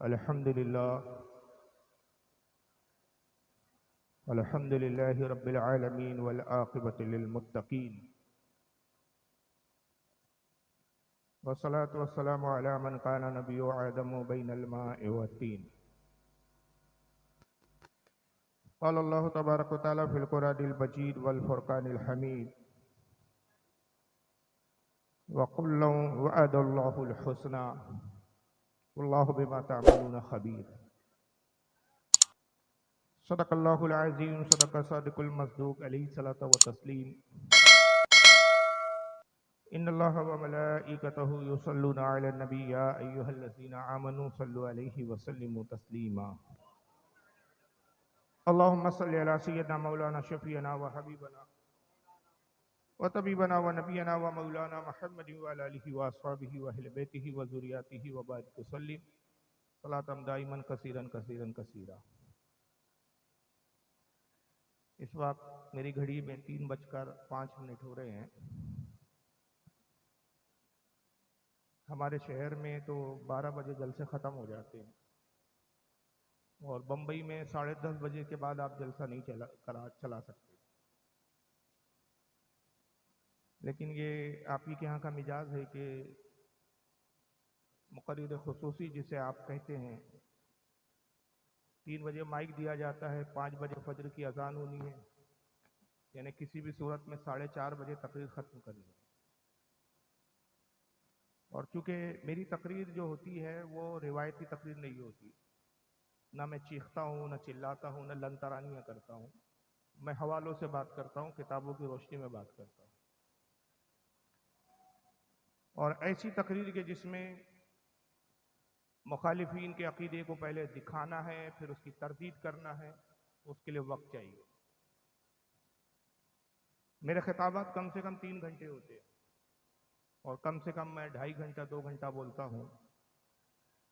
الحمد لله رب العالمين والعاقبة للمتقين والصلاة والسلام على من كان نبي آدم بين الماء والطين. قال الله تبارك وتعالى في القرآن المجيد والفرقان الحميد: وكلا وعد الله الحسنى والله بما تعملون خبير. صدق الله العظيم، صدق صادق المصدوق عليه الصلاة والتسليم. إن الله وملائكته يصلون على النبي يا أيها الذين آمنوا صلوا عليه وسلموا تسليما. اللهم صل على سيدنا مولانا شفيعنا وحبيبنا وطبيبنا ونبينا ومولانا محمد وعلى آله وأصحابه وأهل بيته وذرياته وبارك وسلم صلاة دائما كثيرا كثيرا كثيرا. اس وقت میری گھڑی میں 3:05 ہو رہے ہیں. ہمارے شہر میں تو 12 بجے جلسے ختم ہو جاتے ہیں اور بمبئی میں 10:30 بجے کے بعد آپ جلسہ نہیں چلا سکتے. لیکن یہ آپ ہی کے یہاں کا مزاج ہے کہ مقرر خصوصی جسے آپ کہتے ہیں 3 بجے مائک دیا جاتا ہے، 5 بجے فجر کی اذان ہونی ہے، یعنی کسی بھی صورت میں 4:30 بجے تقریر ختم کرنی ہے. اور چونکہ میری تقریر جو ہوتی ہے وہ روایتی تقریر نہیں ہوتی، نہ میں چیختا ہوں، نہ چلاتا ہوں، نہ لن ترانیاں کرتا ہوں. میں حوالوں سے بات کرتا ہوں، کتابوں کی روشنی میں بات کرتا ہوں. اور ایسی تقریر کے جس میں مخالفین کے عقیدے کو پہلے دکھانا ہے، پھر اس کی تردید کرنا ہے، اس کے لیے وقت چاہیے. میرے خطابات کم سے کم 3 گھنٹے ہوتے ہیں اور کم سے کم میں 2.5 گھنٹہ 2 گھنٹہ بولتا ہوں.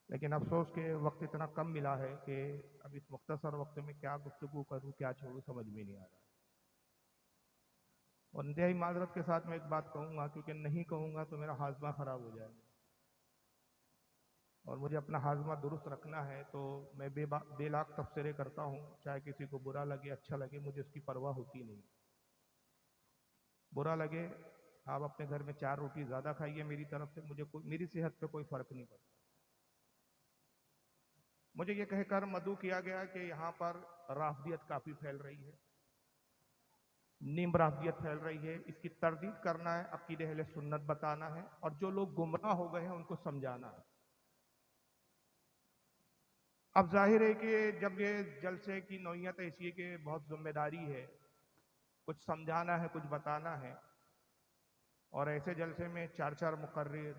لیکن افسوس کہ وقت اتنا کم ملا ہے کہ اب اس مختصر وقت میں کیا گفتگو کروں، کیا چھوڑوں، سمجھ میں نہیں آ رہا. اور انتہائی معذرت کے ساتھ میں ایک بات کہوں گا، کیونکہ نہیں کہوں گا تو میرا ہاضمہ خراب ہو جائے گا اور مجھے اپنا ہاضمہ درست رکھنا ہے. تو میں بے لاکھ تبصرے کرتا ہوں، چاہے کسی کو برا لگے اچھا لگے، مجھے اس کی پرواہ ہوتی نہیں. برا لگے آپ اپنے گھر میں 4 روٹی زیادہ کھائیے میری طرف سے، مجھے میری صحت پہ کوئی فرق نہیں پڑتا. مجھے یہ کہہ کر مدعو کیا گیا کہ یہاں پر رافضیت کافی پھیل رہی ہے، نیم رافضیت پھیل رہی ہے، اس کی تردید کرنا ہے، عقیدہ اہل سنت بتانا ہے، اور جو لوگ گمراہ ہو گئے ہیں ان کو سمجھانا ہے. اب ظاہر ہے کہ جب یہ جلسے کی نوعیت ایسی ہے کہ بہت ذمہ داری ہے، کچھ سمجھانا ہے، کچھ بتانا ہے. اور ایسے جلسے میں 4 مقرر،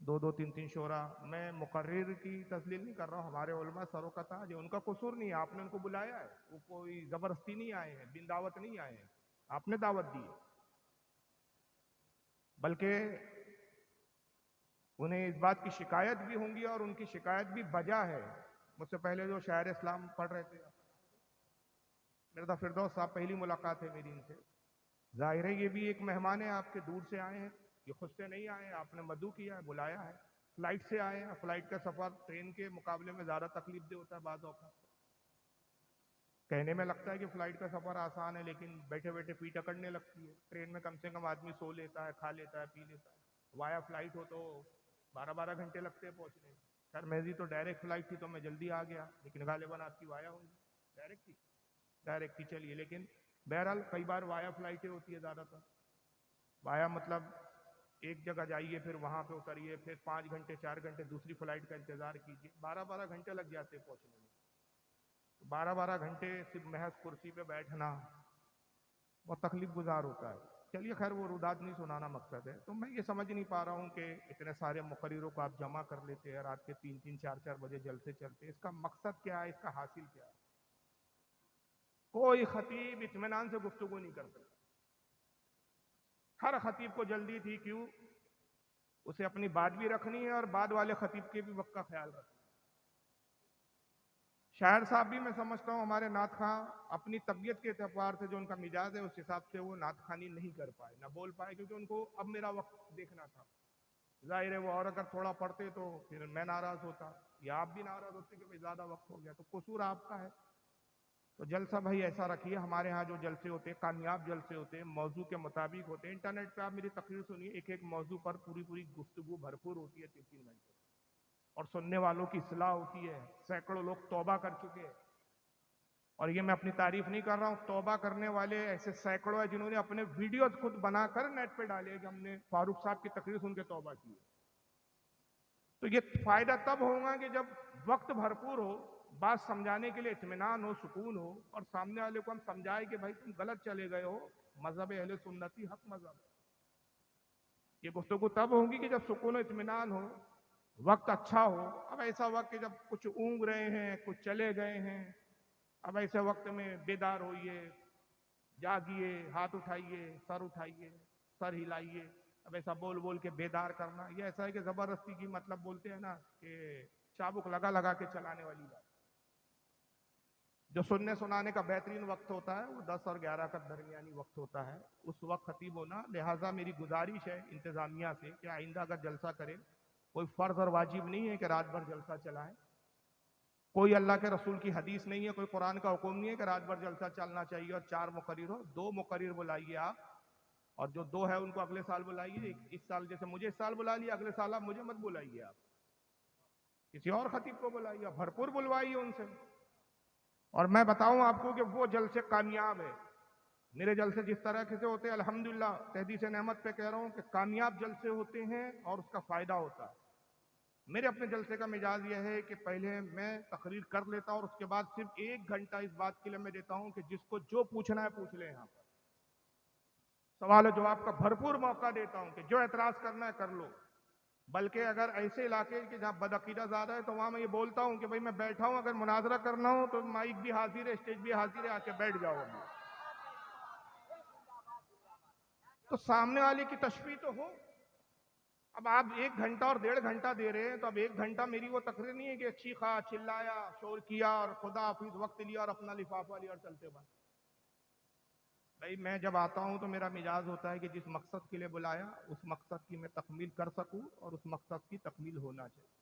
2 3 شعرا. میں مقرر کی تذلیل نہیں کر رہا ہوں، ہمارے علماء سروں کا تاج ہے، ان کا قصور نہیں ہے. آپ نے ان کو بلایا ہے، وہ کوئی زبردستی نہیں آئے ہیں، بن دعوت نہیں آئے ہیں، آپ نے دعوت دی ہے. بلکہ انہیں اس بات کی شکایت بھی ہوں گی اور ان کی شکایت بھی بجا ہے. مجھ سے پہلے جو شاعر اسلام پڑھ رہے تھے مرزا فردوس صاحب، پہلی ملاقات ہے میری ان سے. ظاہر ہے یہ بھی ایک مہمان ہے آپ کے، دور سے آئے ہیں، یہ خود سے نہیں آئے ہیں، آپ نے مدعو کیا ہے، بلایا ہے. فلائٹ سے آئے ہیں، فلائٹ کا سفر ٹرین کے مقابلے میں زیادہ تکلیف دہ ہوتا ہے بعض اوقات. کہنے میں لگتا ہے کہ فلائٹ کا سفر آسان ہے، لیکن بیٹھے بیٹھے پیٹ اکڑنے لگتی ہے. ٹرین میں کم سے کم آدمی سو لیتا ہے، کھا لیتا ہے، پی لیتا ہے. وایا فلائٹ ہو تو 12 گھنٹے لگتے ہیں پہنچنے میں. خیر میری تو ڈائریکٹ فلائٹ تھی تو میں جلدی آ گیا، لیکن غالباً آپ کی وایا ہوگی. ڈائریکٹ تھی چلیے. لیکن بہرحال کئی بار وایا فلائٹیں ہوتی ہے زیادہ تر. وایا مطلب ایک جگہ جائیے، پھر وہاں پہ اتریے، پھر 5 گھنٹے 4 گھنٹے دوسری فلائٹ کا انتظار کیجیے. 12 گھنٹے لگ جاتے ہیں پہنچنے میں. 12 گھنٹے صرف محض کرسی پہ بیٹھنا بہت تکلیف گزار ہوتا ہے. چلیے خیر وہ روداد نہیں سنانا مقصد ہے. تو میں یہ سمجھ نہیں پا رہا ہوں کہ اتنے سارے مقرروں کو آپ جمع کر لیتے ہیں، رات کے 3 4 بجے جلسے چلتے، اس کا مقصد کیا ہے، اس کا حاصل کیا ہے؟ کوئی خطیب اطمینان سے گفتگو نہیں کر سکتا. ہر خطیب کو جلدی تھی، کیوں؟ اسے اپنی بات بھی رکھنی ہے اور بعد والے خطیب کے بھی وقت کا خیال رکھنا ہے. شاعر صاحب بھی میں سمجھتا ہوں ہمارے نعت خواں اپنی طبیعت کے اعتبار سے جو ان کا مزاج ہے اس حساب سے وہ نعت خوانی نہیں کر پائے، نہ بول پائے، کیونکہ ان کو اب میرا وقت دیکھنا تھا. ظاہر ہے وہ اور اگر تھوڑا پڑھتے تو پھر میں ناراض ہوتا یا آپ بھی ناراض ہوتے کہ بھائی زیادہ وقت ہو گیا، تو قصور آپ کا ہے۔ تو جلسہ بھائی ایسا رکھیے، ہمارے ہاں جو جلسے ہوتے ہیں کامیاب جلسے ہوتے ہیں، موضوع کے مطابق ہوتے ہیں۔ انٹرنیٹ پہ آپ میری تقریر سنیے، ایک ایک موضوع پر پوری گفتگو بھرپور ہوتی ہے 3 گھنٹے، اور سننے والوں کی اصلاح ہوتی ہے، سینکڑوں لوگ توبہ کر چکے ہیں۔ اور یہ میں اپنی تعریف نہیں کر رہا ہوں، توبہ کرنے والے ایسے سینکڑوں ہیں جنہوں نے اپنے ویڈیوز خود بنا کر نیٹ پہ ڈالے کہ ہم نے فاروق صاحب کی تقریر سن کے توبہ کی ہے۔ تو یہ فائدہ تب ہوگا کہ جب وقت بھرپور ہو، بات سمجھانے کے لیے اطمینان ہو، سکون ہو، اور سامنے والے کو ہم سمجھائیں کہ بھائی تم غلط چلے گئے ہو، مذہب اہل سنتی حق مذہب ہے۔ یہ گفتگو تب ہوگی کہ جب سکون و اطمینان ہو، وقت اچھا ہو۔ اب ایسا وقت کہ جب کچھ اونگ رہے ہیں، کچھ چلے گئے ہیں، اب ایسے وقت میں بیدار ہوئیے، جاگیے، ہاتھ اٹھائیے، سر اٹھائیے، سر ہلائیے۔ اب ایسا بول بول کے بیدار کرنا، یہ ایسا ہے کہ زبردستی کی مطلب بولتے ہیں نا کہ چابک لگا لگا کے چلانے والی بات۔ جو سننے سنانے کا بہترین وقت ہوتا ہے وہ 10 اور 11 کا درمیانی وقت ہوتا ہے، اس وقت خطیب ہونا۔ لہٰذا میری گزارش ہے انتظامیہ سے کہ آئندہ اگر جلسہ کرے، کوئی فرض اور واجب نہیں ہے کہ رات بھر جلسہ چلائیں، کوئی اللہ کے رسول کی حدیث نہیں ہے، کوئی قرآن کا حکم نہیں ہے کہ رات بھر جلسہ چلنا چاہیے اور 4 مقرر ہو۔ 2 مقرر بلائیے آپ، اور جو 2 ہے ان کو اگلے سال بلائیے۔ اس سال جیسے مجھے اس سال بلا لیا، اگلے سال آپ مجھے مت بلائیے، آپ کسی اور خطیب کو بلائیے، بھرپور بلوائیے ان سے۔ اور میں بتاؤں آپ کو کہ وہ جلسے کامیاب ہے۔ میرے جلسے جس طرح سے ہوتے ہیں الحمدللہ، تحدیث نعمت پہ کہہ رہا ہوں کہ کامیاب جلسے ہوتے ہیں اور اس کا فائدہ ہوتا ہے۔ میرے اپنے جلسے کا مزاج یہ ہے کہ پہلے میں تقریر کر لیتا ہوں اور اس کے بعد صرف 1 گھنٹہ اس بات کے لیے میں دیتا ہوں کہ جس کو جو پوچھنا ہے پوچھ لیں، یہاں پر سوال و جواب کا بھرپور موقع دیتا ہوں کہ جو اعتراض کرنا ہے کر لو۔ بلکہ اگر ایسے علاقے کہ جہاں بدعقیدہ زیادہ ہے تو وہاں میں یہ بولتا ہوں کہ بھائی میں بیٹھا ہوں، اگر مناظرہ کرنا ہو تو مائک بھی حاضر ہے، اسٹیج بھی حاضر ہے، آ کے بیٹھ جاؤ۔ ابھی تو سامنے والے کی تشریح تو ہو۔ اب آپ 1 گھنٹہ اور 1.5 گھنٹہ دے رہے ہیں، تو اب 1 گھنٹہ میری وہ تقریر نہیں ہے کہ چیخا، چلایا، شور کیا اور خدا حافظ وقت لیا اور اپنا لفافہ لیا اور چلتے بند۔ بھائی میں جب آتا ہوں تو میرا مزاج ہوتا ہے کہ جس مقصد کے لیے بلایا اس مقصد کی میں تکمیل کر سکوں، اور اس مقصد کی تکمیل ہونا چاہیے۔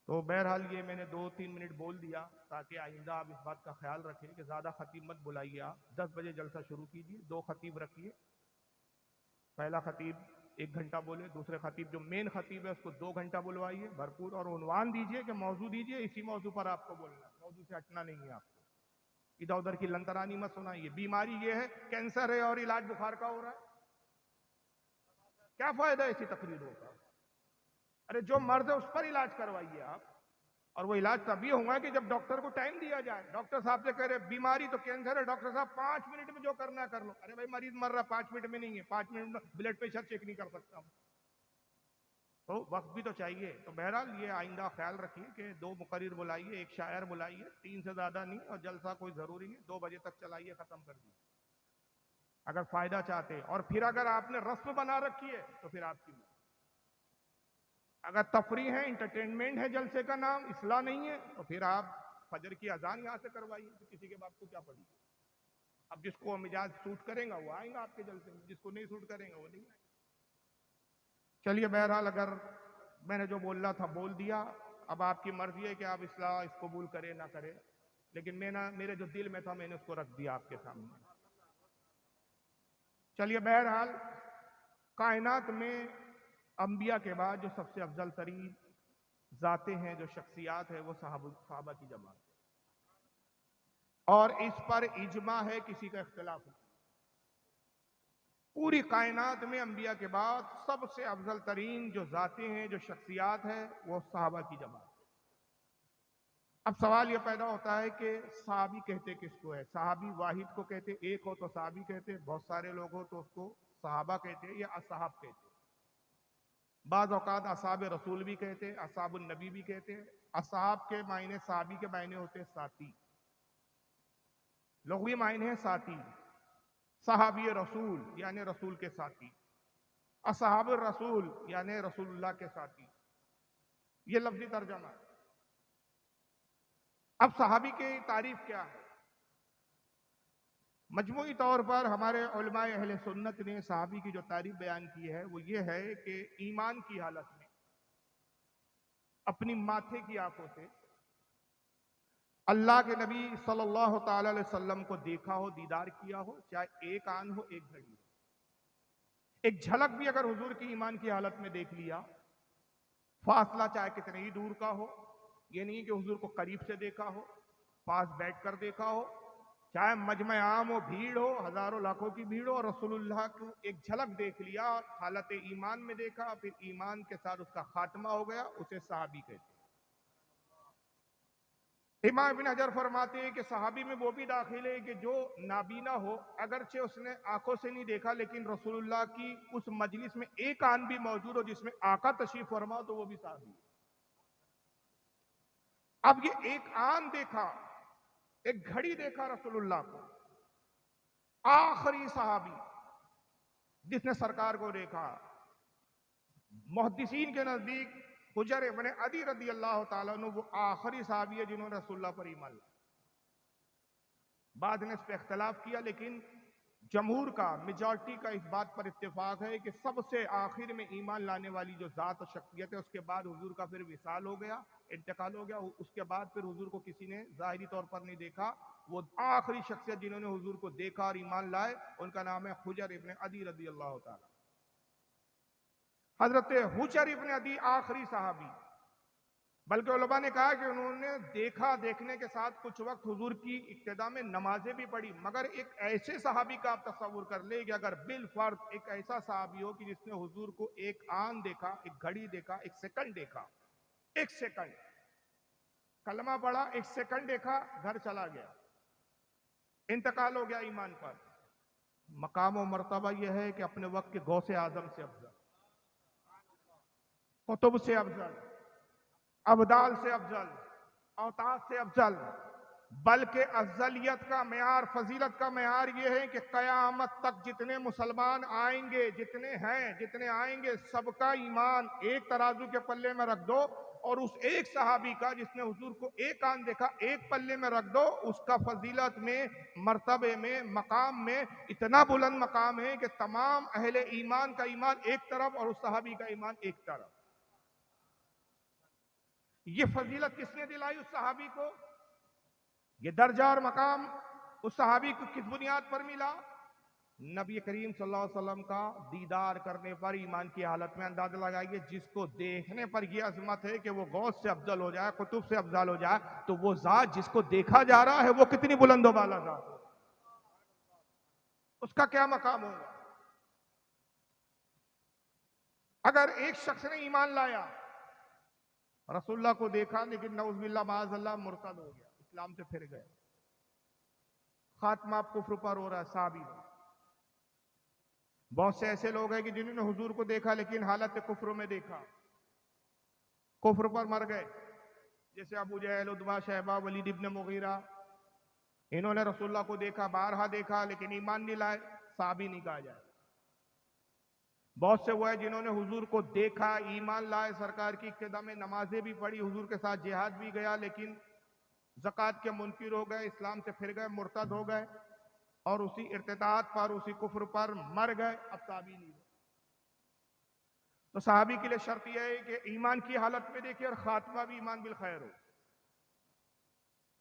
تو بہرحال یہ میں نے 2-3 منٹ بول دیا تاکہ آئندہ آپ اس بات کا خیال رکھیں کہ زیادہ خطیب مت بلائیے۔ آپ 10 بجے جلسہ شروع کیجیے، 2 خطیب رکھیے، پہلا خطیب 1 گھنٹہ بولے، دوسرے خطیب جو مین خطیب ہے اس کو 2 گھنٹہ بلوائیے بھرپور، اور عنوان دیجئے کہ موضوع دیجئے، اسی موضوع پر آپ کو بولنا ہے، موضوع سے ہٹنا نہیں ہے آپ کو۔ ادھر ادھر کی لنترانی مت سنائیے۔ بیماری یہ ہے، کینسر ہے اور علاج بخار کا ہو رہا ہے، کیا فائدہ ایسی تقریروں کا؟ ارے جو مرض ہے اس پر علاج کروائیے آپ، اور وہ علاج تبھی ہوگا کہ جب ڈاکٹر کو ٹائم دیا جائے۔ ڈاکٹر صاحب سے کہہ رہے بیماری تو کینسر ہے، ڈاکٹر صاحب 5 منٹ میں جو کرنا ہے کر لو۔ ارے بھائی مریض مر رہا، 5 منٹ میں نہیں ہے، 5 منٹ میں بلڈ پریشر چیک نہیں کر سکتا ہوں، تو وقت بھی تو چاہیے۔ تو بہرحال یہ آئندہ خیال رکھیے کہ 2 مقرر بلائیے، 1 شاعر بلائیے، 3 سے زیادہ نہیں، اور جلسہ کوئی ضروری نہیں 2 بجے تک چلائیے، ختم کر دیجیے اگر فائدہ چاہتے ہیں۔ اور پھر اگر آپ نے رسم بنا رکھی ہے تو پھر آپ کی مرضی۔ اگر تفریح ہے، انٹرٹینمنٹ ہے جلسے کا نام، اصلاح نہیں ہے، تو پھر آپ فجر کی اذان یہاں سے کروائیے، تو کسی کے باپ کو کیا پڑی۔ اب جس کو مزاج سوٹ کرے گا وہ آئیں گا آپ کے جلسے میں، جس کو نہیں سوٹ کرے گا وہ نہیں آئیں گا۔ چلیے بہرحال اگر میں نے جو بولنا تھا بول دیا، اب آپ کی مرضی ہے کہ آپ اصلاح اس قبول کرے نہ کرے، لیکن میرے جو دل میں تھا میں نے اس کو رکھ دیا آپ کے سامنے۔ چلیے بہرحال کائنات میں انبیاء کے بعد جو سب سے افضل ترین ذاتیں ہیں، جو شخصیات ہیں، وہ صحابہ کی جماعت ہے، اور اس پر اجماع ہے، کسی کا اختلاف نہیں۔ پوری کائنات میں انبیاء کے بعد سب سے افضل ترین جو ذاتیں ہیں، جو شخصیات ہیں، وہ صحابہ کی جماعت ہے۔ اب سوال یہ پیدا ہوتا ہے کہ صحابی کہتے کس کو ہے؟ صحابی واحد کو کہتے، ایک ہو تو صحابی کہتے، بہت سارے لوگ ہو تو اس کو صحابہ کہتے یا اصحاب کہتے۔ بعض اوقات اصحاب رسول بھی کہتے، اصحاب النبی بھی کہتے۔ اصحاب کے معنی، صحابی کے معنی ہوتے ساتھی، لغوی معنی ہے ساتھی۔ صحابی رسول یعنی رسول کے ساتھی، اصحاب الرسول یعنی رسول اللہ کے ساتھی، یہ لفظی ترجمہ ہے۔ اب صحابی کی تعریف کیا ہے؟ مجموعی طور پر ہمارے علماء اہل سنت نے صحابی کی جو تعریف بیان کی ہے وہ یہ ہے کہ ایمان کی حالت میں اپنی ماتھے کی آنکھوں سے اللہ کے نبی صلی اللہ تعالی علیہ وسلم کو دیکھا ہو، دیدار کیا ہو، چاہے ایک آن ہو، ایک گھڑی ہو، ایک جھلک بھی اگر حضور کی ایمان کی حالت میں دیکھ لیا، فاصلہ چاہے کتنے ہی دور کا ہو، یہ نہیں کہ حضور کو قریب سے دیکھا ہو، پاس بیٹھ کر دیکھا ہو، چاہے مجمع عام ہو، بھیڑ ہو، ہزاروں لاکھوں کی بھیڑ ہو، اور رسول اللہ کو ایک جھلک دیکھ لیا، حالت ایمان میں دیکھا، پھر ایمان کے ساتھ اس کا خاتمہ ہو گیا، اسے صحابی کہتے ہیں۔ امام ابن حجر فرماتے ہیں کہ صحابی میں وہ بھی داخل ہے کہ جو نابینا ہو، اگرچہ اس نے آنکھوں سے نہیں دیکھا لیکن رسول اللہ کی اس مجلس میں ایک آن بھی موجود ہو جس میں آقا تشریف فرما، تو وہ بھی صحابی ہے۔ اب یہ ایک آن دیکھا، ایک گھڑی دیکھا رسول اللہ کو، آخری صحابی جس نے سرکار کو دیکھا، محدثین کے نزدیک حجر ابن عدی رضی اللہ تعالیٰ عنہ وہ آخری صحابی ہے جنہوں نے رسول اللہ پر ایمان لایا۔ بعد نے اس پہ اختلاف کیا، لیکن جمہور کا، میجارٹی کا اس بات پر اتفاق ہے کہ سب سے آخر میں ایمان لانے والی جو ذات و شخصیت ہے، اس کے بعد حضور کا پھر وصال ہو گیا، انتقال ہو گیا، اس کے بعد پھر حضور کو کسی نے ظاہری طور پر نہیں دیکھا۔ وہ آخری شخصیت جنہوں نے حضور کو دیکھا اور ایمان لائے، ان کا نام ہے حجر ابن عدی رضی اللہ تعالیٰ۔ حضرت حجر ابن عدی آخری صحابی، بلکہ علماء نے کہا کہ انہوں نے دیکھا، دیکھنے کے ساتھ کچھ وقت حضور کی اقتداء میں نمازیں بھی پڑھی، مگر ایک ایسے صحابی کا آپ تصور کر لیں کہ اگر بالفرض ایک ایسا صحابی ہو کہ جس نے حضور کو ایک آن دیکھا، ایک گھڑی دیکھا، ایک سیکنڈ دیکھا، ایک سیکنڈ کلمہ پڑھا، ایک سیکنڈ دیکھا، گھر چلا گیا، انتقال ہو گیا ایمان پر، مقام و مرتبہ یہ ہے کہ اپنے وقت کے غوث اعظم سے افضل، قطب سے افضل، ابدال سے افضل، اوتاد سے افضل، بلکہ افضلیت کا معیار، فضیلت کا معیار یہ ہے کہ قیامت تک جتنے مسلمان آئیں گے، جتنے ہیں، جتنے آئیں گے، سب کا ایمان ایک ترازو کے پلے میں رکھ دو، اور اس ایک صحابی کا جس نے حضور کو ایک آن دیکھا ایک پلے میں رکھ دو، اس کا فضیلت میں، مرتبے میں، مقام میں اتنا بلند مقام ہے کہ تمام اہل ایمان کا ایمان ایک طرف اور اس صحابی کا ایمان ایک طرف۔ یہ فضیلت کس نے دلائی اس صحابی کو؟ یہ درجہ اور مقام اس صحابی کو کس بنیاد پر ملا؟ نبی کریم صلی اللہ علیہ وسلم کا دیدار کرنے پر، ایمان کی حالت میں اندازہ لگائیے، جس کو دیکھنے پر یہ عظمت ہے کہ وہ غوث سے افضل ہو جائے، قطب سے افضل ہو جائے، تو وہ ذات جس کو دیکھا جا رہا ہے وہ کتنی بلند و بالا ذات ہے، اس کا کیا مقام ہوگا؟ اگر ایک شخص نے ایمان لایا، رسول اللہ کو دیکھا، لیکن نعوذ باللہ معاذ اللہ مرتد ہو گیا، اسلام سے پھر گئے، خاتمہ اب کفر پر ہو رہا ہے، صحابی میں بہت سے ایسے لوگ ہیں کہ جنہوں نے حضور کو دیکھا لیکن حالت کفر میں دیکھا، کفر پر مر گئے، جیسے ابو جہل، عتبہ، شیبہ، ولید ابن مغیرہ، انہوں نے رسول اللہ کو دیکھا، بارہا دیکھا، لیکن ایمان نہیں لائے، صحابی نہیں کہا جائے۔ بہت سے وہ ہیں جنہوں نے حضور کو دیکھا، ایمان لائے، سرکار کی اقتداء میں نمازیں بھی پڑھی، حضور کے ساتھ جہاد بھی گیا، لیکن زکوٰۃ کے منکر ہو گئے، اسلام سے پھر گئے، مرتد ہو گئے، اور اسی ارتداد پر، اسی کفر پر مر گئے، اب صحابی نہیں۔ تو صحابی کے لیے شرط یہ ہے کہ ایمان کی حالت میں دیکھیں اور خاتمہ بھی ایمان بالخیر ہو۔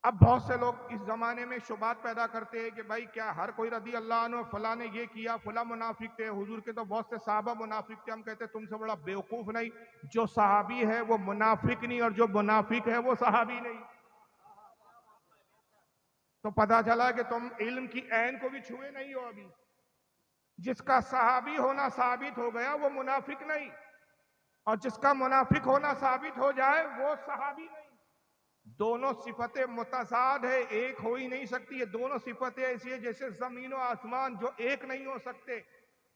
اب بہت سے لوگ اس زمانے میں شبہات پیدا کرتے ہیں کہ بھائی کیا ہر کوئی رضی اللہ عنہ فلاں نے یہ کیا، فلاں منافق تھے، حضور کے تو بہت سے صحابہ منافق تھے، ہم کہتے ہیں تم سے بڑا بیوقوف نہیں، جو صحابی ہے وہ منافق نہیں، اور جو منافق ہے وہ صحابی نہیں۔ تو پتہ چلا کہ تم علم کی عین کو بھی چھوئے نہیں ہو ابھی۔ جس کا صحابی ہونا ثابت ہو گیا وہ منافق نہیں، اور جس کا منافق ہونا ثابت ہو جائے وہ صحابی نہیں۔ دونوں صفتیں متضاد ہے، ایک ہو ہی نہیں سکتی۔ یہ دونوں صفتیں ایسی ہیں جیسے زمین و آسمان جو ایک نہیں ہو سکتے،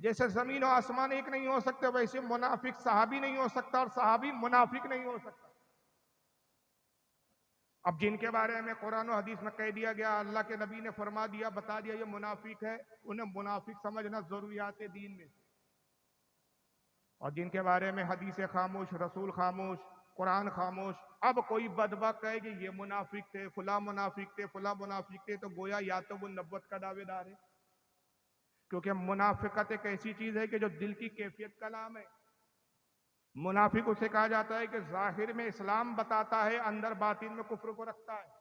جیسے زمین و آسمان ایک نہیں ہو سکتے، ویسے منافق صحابی نہیں ہو سکتا اور صحابی منافق نہیں ہو سکتا۔ اب جن کے بارے میں قرآن و حدیث میں کہہ دیا گیا، اللہ کے نبی نے فرما دیا، بتا دیا یہ منافق ہے، انہیں منافق سمجھنا ضروریات دین میں سے۔ اور جن کے بارے میں حدیث خاموش، رسول خاموش، قرآن خاموش، اب کوئی بدبخت کہے کہ یہ منافق تھے، فلاں منافق تھے، فلاں منافق تھے، تو گویا یا تو وہ نبوت کا دعوے دار ہے کیونکہ منافقت ایک ایسی چیز ہے کہ جو دل کی کیفیت کا نام ہے. منافق اسے کہا جاتا ہے کہ ظاہر میں اسلام بتاتا ہے، اندر باطن میں کفر کو رکھتا ہے.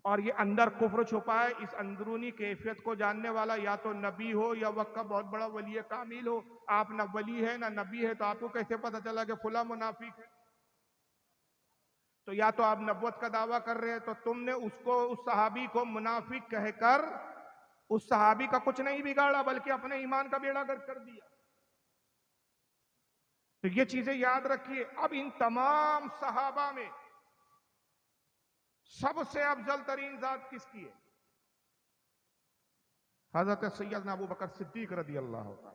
اور یہ اندر کفر چھپا ہے، اس اندرونی کیفیت کو جاننے والا یا تو نبی ہو یا وقت کا بہت بڑا ولی کامل ہو. آپ نہ ولی ہے نہ نبی ہے، تو آپ کو کیسے پتا چلا کہ فلاں منافق ہے؟ تو یا تو آپ نبوت کا دعویٰ کر رہے ہیں، تو تم نے اس صحابی کو منافق کہہ کر اس صحابی کا کچھ نہیں بگاڑا بلکہ اپنے ایمان کا بیڑا گرک کر دیا. تو یہ چیزیں یاد رکھیے. اب ان تمام صحابہ میں سب سے افضل ترین ذات کس کی ہے؟ حضرت سیدنا ابو بکر صدیق رضی اللہ عنہ.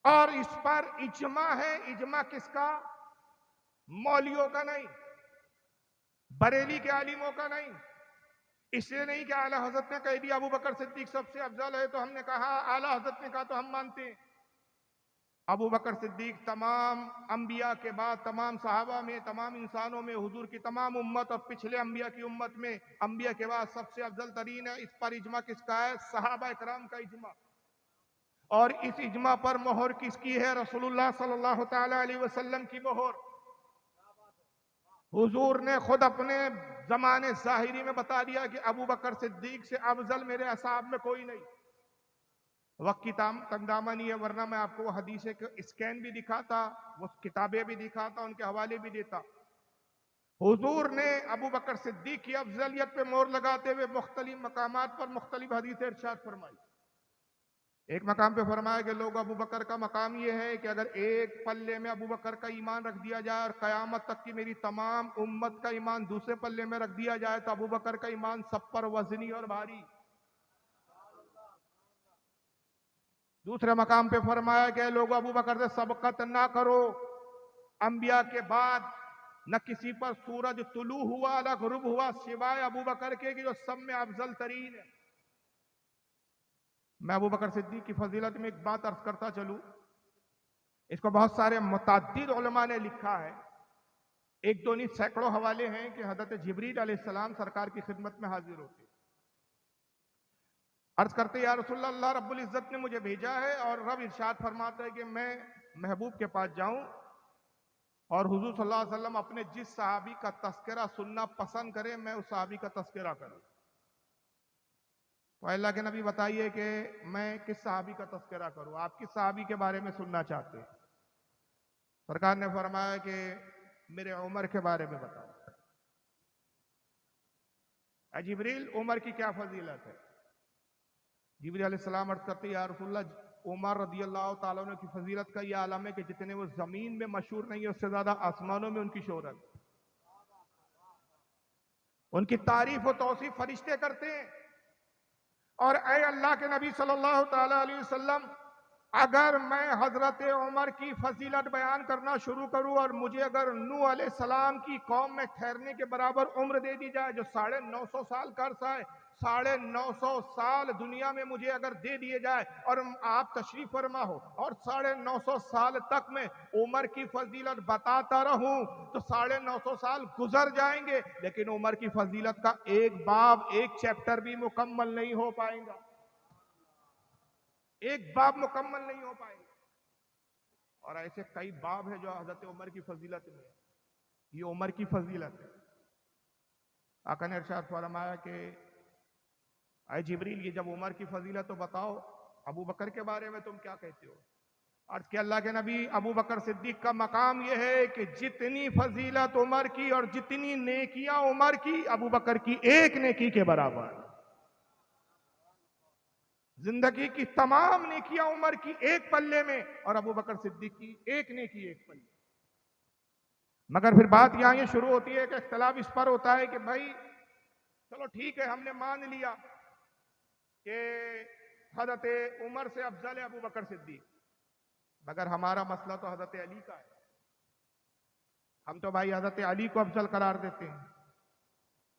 اور اس پر اجماع ہے. اجماع کس کا؟ مولویوں کا نہیں، بریلی کے عالموں کا نہیں. اس لیے نہیں کہ اعلیٰ حضرت نے کہہ دیا ابو بکر صدیق سب سے افضل ہے تو ہم نے کہا، اعلیٰ حضرت نے کہا تو ہم مانتے ہیں. ابو بکر صدیق تمام انبیاء کے بعد تمام صحابہ میں، تمام انسانوں میں، حضور کی تمام امت اور پچھلے انبیاء کی امت میں انبیاء کے بعد سب سے افضل ترین ہے. اس پر اجماع کس کا ہے؟ صحابہ اکرام کا اجماع. اور اس اجماع پر مہر کس کی ہے؟ رسول اللہ صلی اللہ تعالی علیہ وسلم کی مہر. حضور نے خود اپنے زمانے ظاہری میں بتا دیا کہ ابو بکر صدیق سے افضل میرے اصحاب میں کوئی نہیں. وقت کی تنگ دامانی ہے، ورنہ میں آپ کو وہ حدیثیں اسکین بھی دکھاتا، وہ کتابیں بھی دکھاتا، ان کے حوالے بھی دیتا. حضور نے ابو بکر صدیق کی افضلیت پہ مہر لگاتے ہوئے مختلف مقامات پر مختلف حدیثیں ارشاد فرمائی. ایک مقام پہ فرمایا کہ لوگ ابو بکر کا مقام یہ ہے کہ اگر ایک پلے میں ابو بکر کا ایمان رکھ دیا جائے اور قیامت تک کی میری تمام امت کا ایمان دوسرے پلے میں رکھ دیا جائے تو ابو بکر کا ایمان سب پر وزنی اور بھاری. دوسرے مقام پہ فرمایا کہ لوگ ابو بکر سے سبقت نہ کرو. انبیاء کے بعد نہ کسی پر سورج طلوع ہوا نہ غروب ہوا سوائے ابو بکر کے کہ جو سب میں افضل ترین ہے. میں ابو بکر صدیق کی فضیلت میں ایک بات عرض کرتا چلوں. اس کو بہت سارے متعدد علماء نے لکھا ہے. ایک دو نہیں سینکڑوں حوالے ہیں کہ حضرت جبریل علیہ السلام سرکار کی خدمت میں حاضر ہوتے، عرض کرتے یا رسول اللہ رب العزت نے مجھے بھیجا ہے اور رب ارشاد فرماتا ہے کہ میں محبوب کے پاس جاؤں اور حضور صلی اللہ علیہ وسلم اپنے جس صحابی کا تذکرہ سننا پسند کریں میں اس صحابی کا تذکرہ کروں. تو اللہ کے نبی بتائیے کہ میں کس صحابی کا تذکرہ کروں، آپ کس صحابی کے بارے میں سننا چاہتے ہیں؟ سرکار نے فرمایا کہ میرے عمر کے بارے میں بتاؤ. اے جبریل عمر کی کیا فضیلت ہے؟ جبریل علیہ السلام عرض کرتے یا رسول اللہ عمر رضی اللہ تعالیٰ عنہ کی فضیلت کا یہ عالم ہے کہ جتنے وہ زمین میں مشہور نہیں ہے اس سے زیادہ آسمانوں میں ان کی شہرت. ان کی تعریف و توصیف فرشتے کرتے ہیں. اور اے اللہ کے نبی صلی اللہ تعالیٰ علیہ وسلم، اگر میں حضرت عمر کی فضیلت بیان کرنا شروع کروں اور مجھے اگر نوح علیہ السلام کی قوم میں ٹھہرنے کے برابر عمر دے دی جائے جو 950 سال کا عرصہ ہے، 950 سال دنیا میں مجھے اگر دے دیے جائے اور آپ تشریف فرما ہو اور 950 سال تک میں عمر کی فضیلت بتاتا رہوں تو 950 سال گزر جائیں گے لیکن عمر کی فضیلت کا ایک باب ایک چیپٹر بھی مکمل نہیں ہو پائے گا. ایک باب مکمل نہیں ہو پائے گا. اور ایسے کئی باب ہیں جو حضرت عمر کی فضیلت میں. یہ عمر کی فضیلت ہے. آقا نے ارشاد فرمایا کہ اے جبریل یہ جب عمر کی فضیلت تو بتاؤ ابو بکر کے بارے میں تم کیا کہتے ہو؟ عرض کہ اللہ کے نبی ابو بکر صدیق کا مقام یہ ہے کہ جتنی فضیلت عمر کی اور جتنی نیکیاں عمر کی ابو بکر کی ایک نیکی کے برابر. زندگی کی تمام نیکیاں عمر کی ایک پلے میں اور ابو بکر صدیق کی ایک نیکی ایک پلے. مگر پھر بات یہاں یہ شروع ہوتی ہے کہ اختلاف اس پر ہوتا ہے کہ بھائی چلو ٹھیک ہے ہم نے مان لیا کہ حضرت عمر سے افضل ہے ابو بکر صدیق، مگر ہمارا مسئلہ تو حضرت علی کا ہے. ہم تو بھائی حضرت علی کو افضل قرار دیتے ہیں.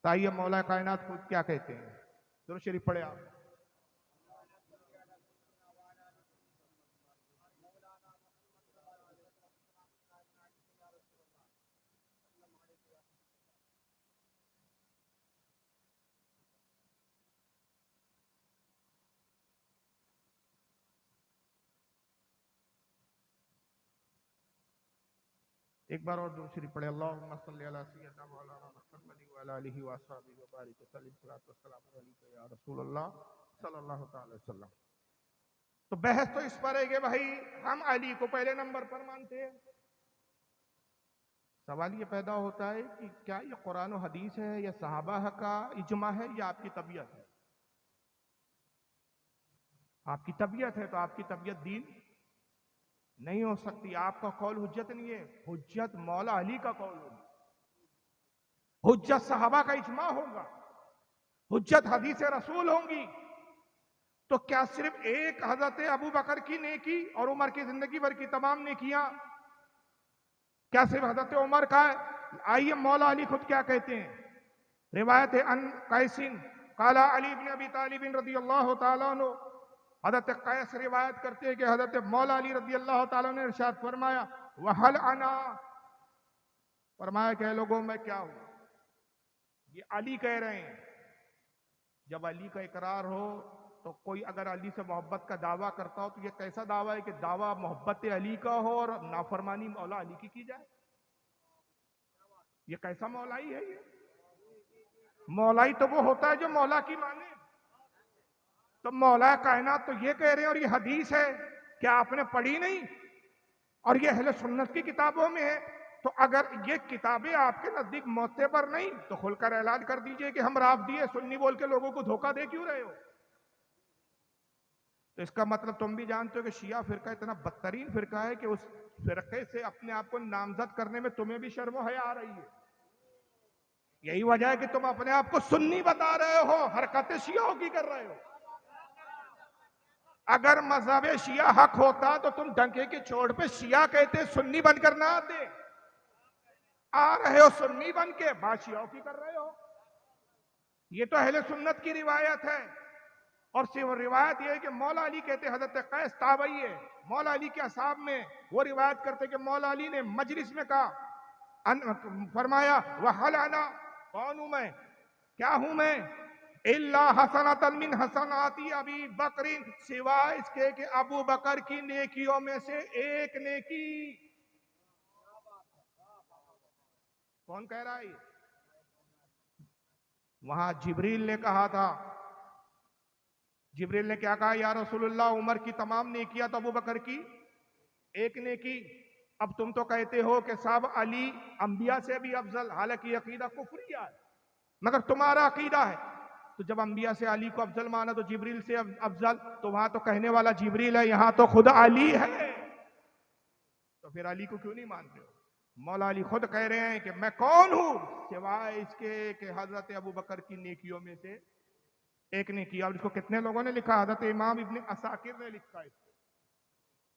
تائیے مولا کائنات خود کیا کہتے ہیں؟ درود شریف پڑھے آپ. ایک بار اور درود شریف پڑھے، اللہم صلی علی سیدنا مولانا محمد وعلی آلہ وصحبہ وبارک وسلم، صلاۃ والسلام علیک یا رسول اللہ صلی اللہ تعالی وسلم۔ تو بحث تو اس پر ہے کہ بھائی ہم علی کو پہلے نمبر پر مانتے ہیں۔ سوال یہ پیدا ہوتا ہے کہ کیا یہ قرآن و حدیث ہے یا صحابہ کا اجماع ہے یا آپ کی طبیعت ہے؟ آپ کی طبیعت ہے تو آپ کی طبیعت دین نہیں ہو سکتی، آپ کا قول حجت نہیں ہے، حجت مولا علی کا قول ہوگا، حجت صحابہ کا اجماع ہوگا، حجت حدیث رسول ہوں گی۔ تو کیا صرف ایک حضرت ابو بکر کی نیکی اور عمر کی زندگی بھر کی تمام نیکیاں کیا صرف حضرت عمر کا ہے؟ آئیے مولا علی خود کیا کہتے ہیں۔ روایت ہے ان قیسن قال علی بن ابی طالب رضی اللہ تعالیٰ عنہ، حضرت قیس روایت کرتے ہیں کہ حضرت مولا علی رضی اللہ تعالیٰ نے ارشاد فرمایا وَحَلْ أَنَا، فرمایا کہ اے لوگوں میں کیا ہوں؟ یہ علی کہہ رہے ہیں۔ جب علی کا اقرار ہو تو کوئی اگر علی سے محبت کا دعویٰ کرتا ہو تو یہ کیسا دعویٰ ہے کہ دعویٰ محبت علی کا ہو اور نافرمانی مولا علی کی جائے؟ یہ کیسا مولائی ہے؟ یہ مولائی تو وہ ہوتا ہے جو مولا کی مانے۔ تو مولا کائنات تو یہ کہہ رہے ہیں، اور یہ حدیث ہے، کیا آپ نے پڑھی نہیں؟ اور یہ اہل سنت کی کتابوں میں ہے۔ تو اگر یہ کتابیں آپ کے نزدیک معتبر نہیں تو کھل کر اعلان کر دیجئے کہ ہم رافضی ہیں، سنی بول کے لوگوں کو دھوکہ دے کیوں رہے ہو؟ تو اس کا مطلب تم بھی جانتے ہو کہ شیعہ فرقہ اتنا بدترین فرقہ ہے کہ اس فرقے سے اپنے آپ کو نامزد کرنے میں تمہیں بھی شرم و حیا آ رہی ہے۔ یہی وجہ ہے کہ تم اپنے آپ کو سنی بتا رہے ہو، حرکت شیعوں کی کر رہے ہو۔ اگر مذہب شیعہ حق ہوتا تو تم ڈنکے کی چوٹ پہ شیعہ کہتے، سنی بن کر نہ آتے۔ آ رہے ہو سنی بن کے، بات شیعوں کی کر رہے ہو۔ یہ تو اہل سنت کی روایت ہے۔ اور صرف روایت یہ ہے کہ مولا علی کہتے، حضرت قیس تابعی ہے، مولا علی کے اصحاب میں وہ روایت کرتے کہ مولا علی نے مجلس میں کہا، فرمایا وَحَلْ أَنَا، کون ہوں میں، کیا ہوں میں، إِلَّا حَسَنَةً مِّنْ حَسَنَاتِ أَبِي بَكْرٍ، سوائے اس کے کہ ابو بکر کی نیکیوں میں سے ایک نیکی۔ کون کہہ رہا ہے؟ وہاں جبریل نے کہا تھا، جبریل نے کیا کہا؟ یا رسول اللہ عمر کی تمام نیکیاں تو ابو بکر کی ایک نیکی۔ اب تم تو کہتے ہو کہ صاحب علی انبیاء سے بھی افضل، حالانکہ یہ عقیدہ کفریہ ہے، مگر تمہارا عقیدہ ہے۔ تو جب انبیاء سے علی کو افضل مانا تو جبریل سے افضل، تو وہاں تو کہنے والا جبریل ہے، یہاں تو خود علی ہے، تو پھر علی کو کیوں نہیں مانتے ہو؟ مولا علی خود کہہ رہے ہیں کہ میں کون ہوں سوائے اس کے کہ حضرت ابو بکر کی نیکیوں میں سے ایک نے کیا۔ اور اس کو کتنے لوگوں نے لکھا؟ حضرت امام ابن عساکر نے لکھا ہے۔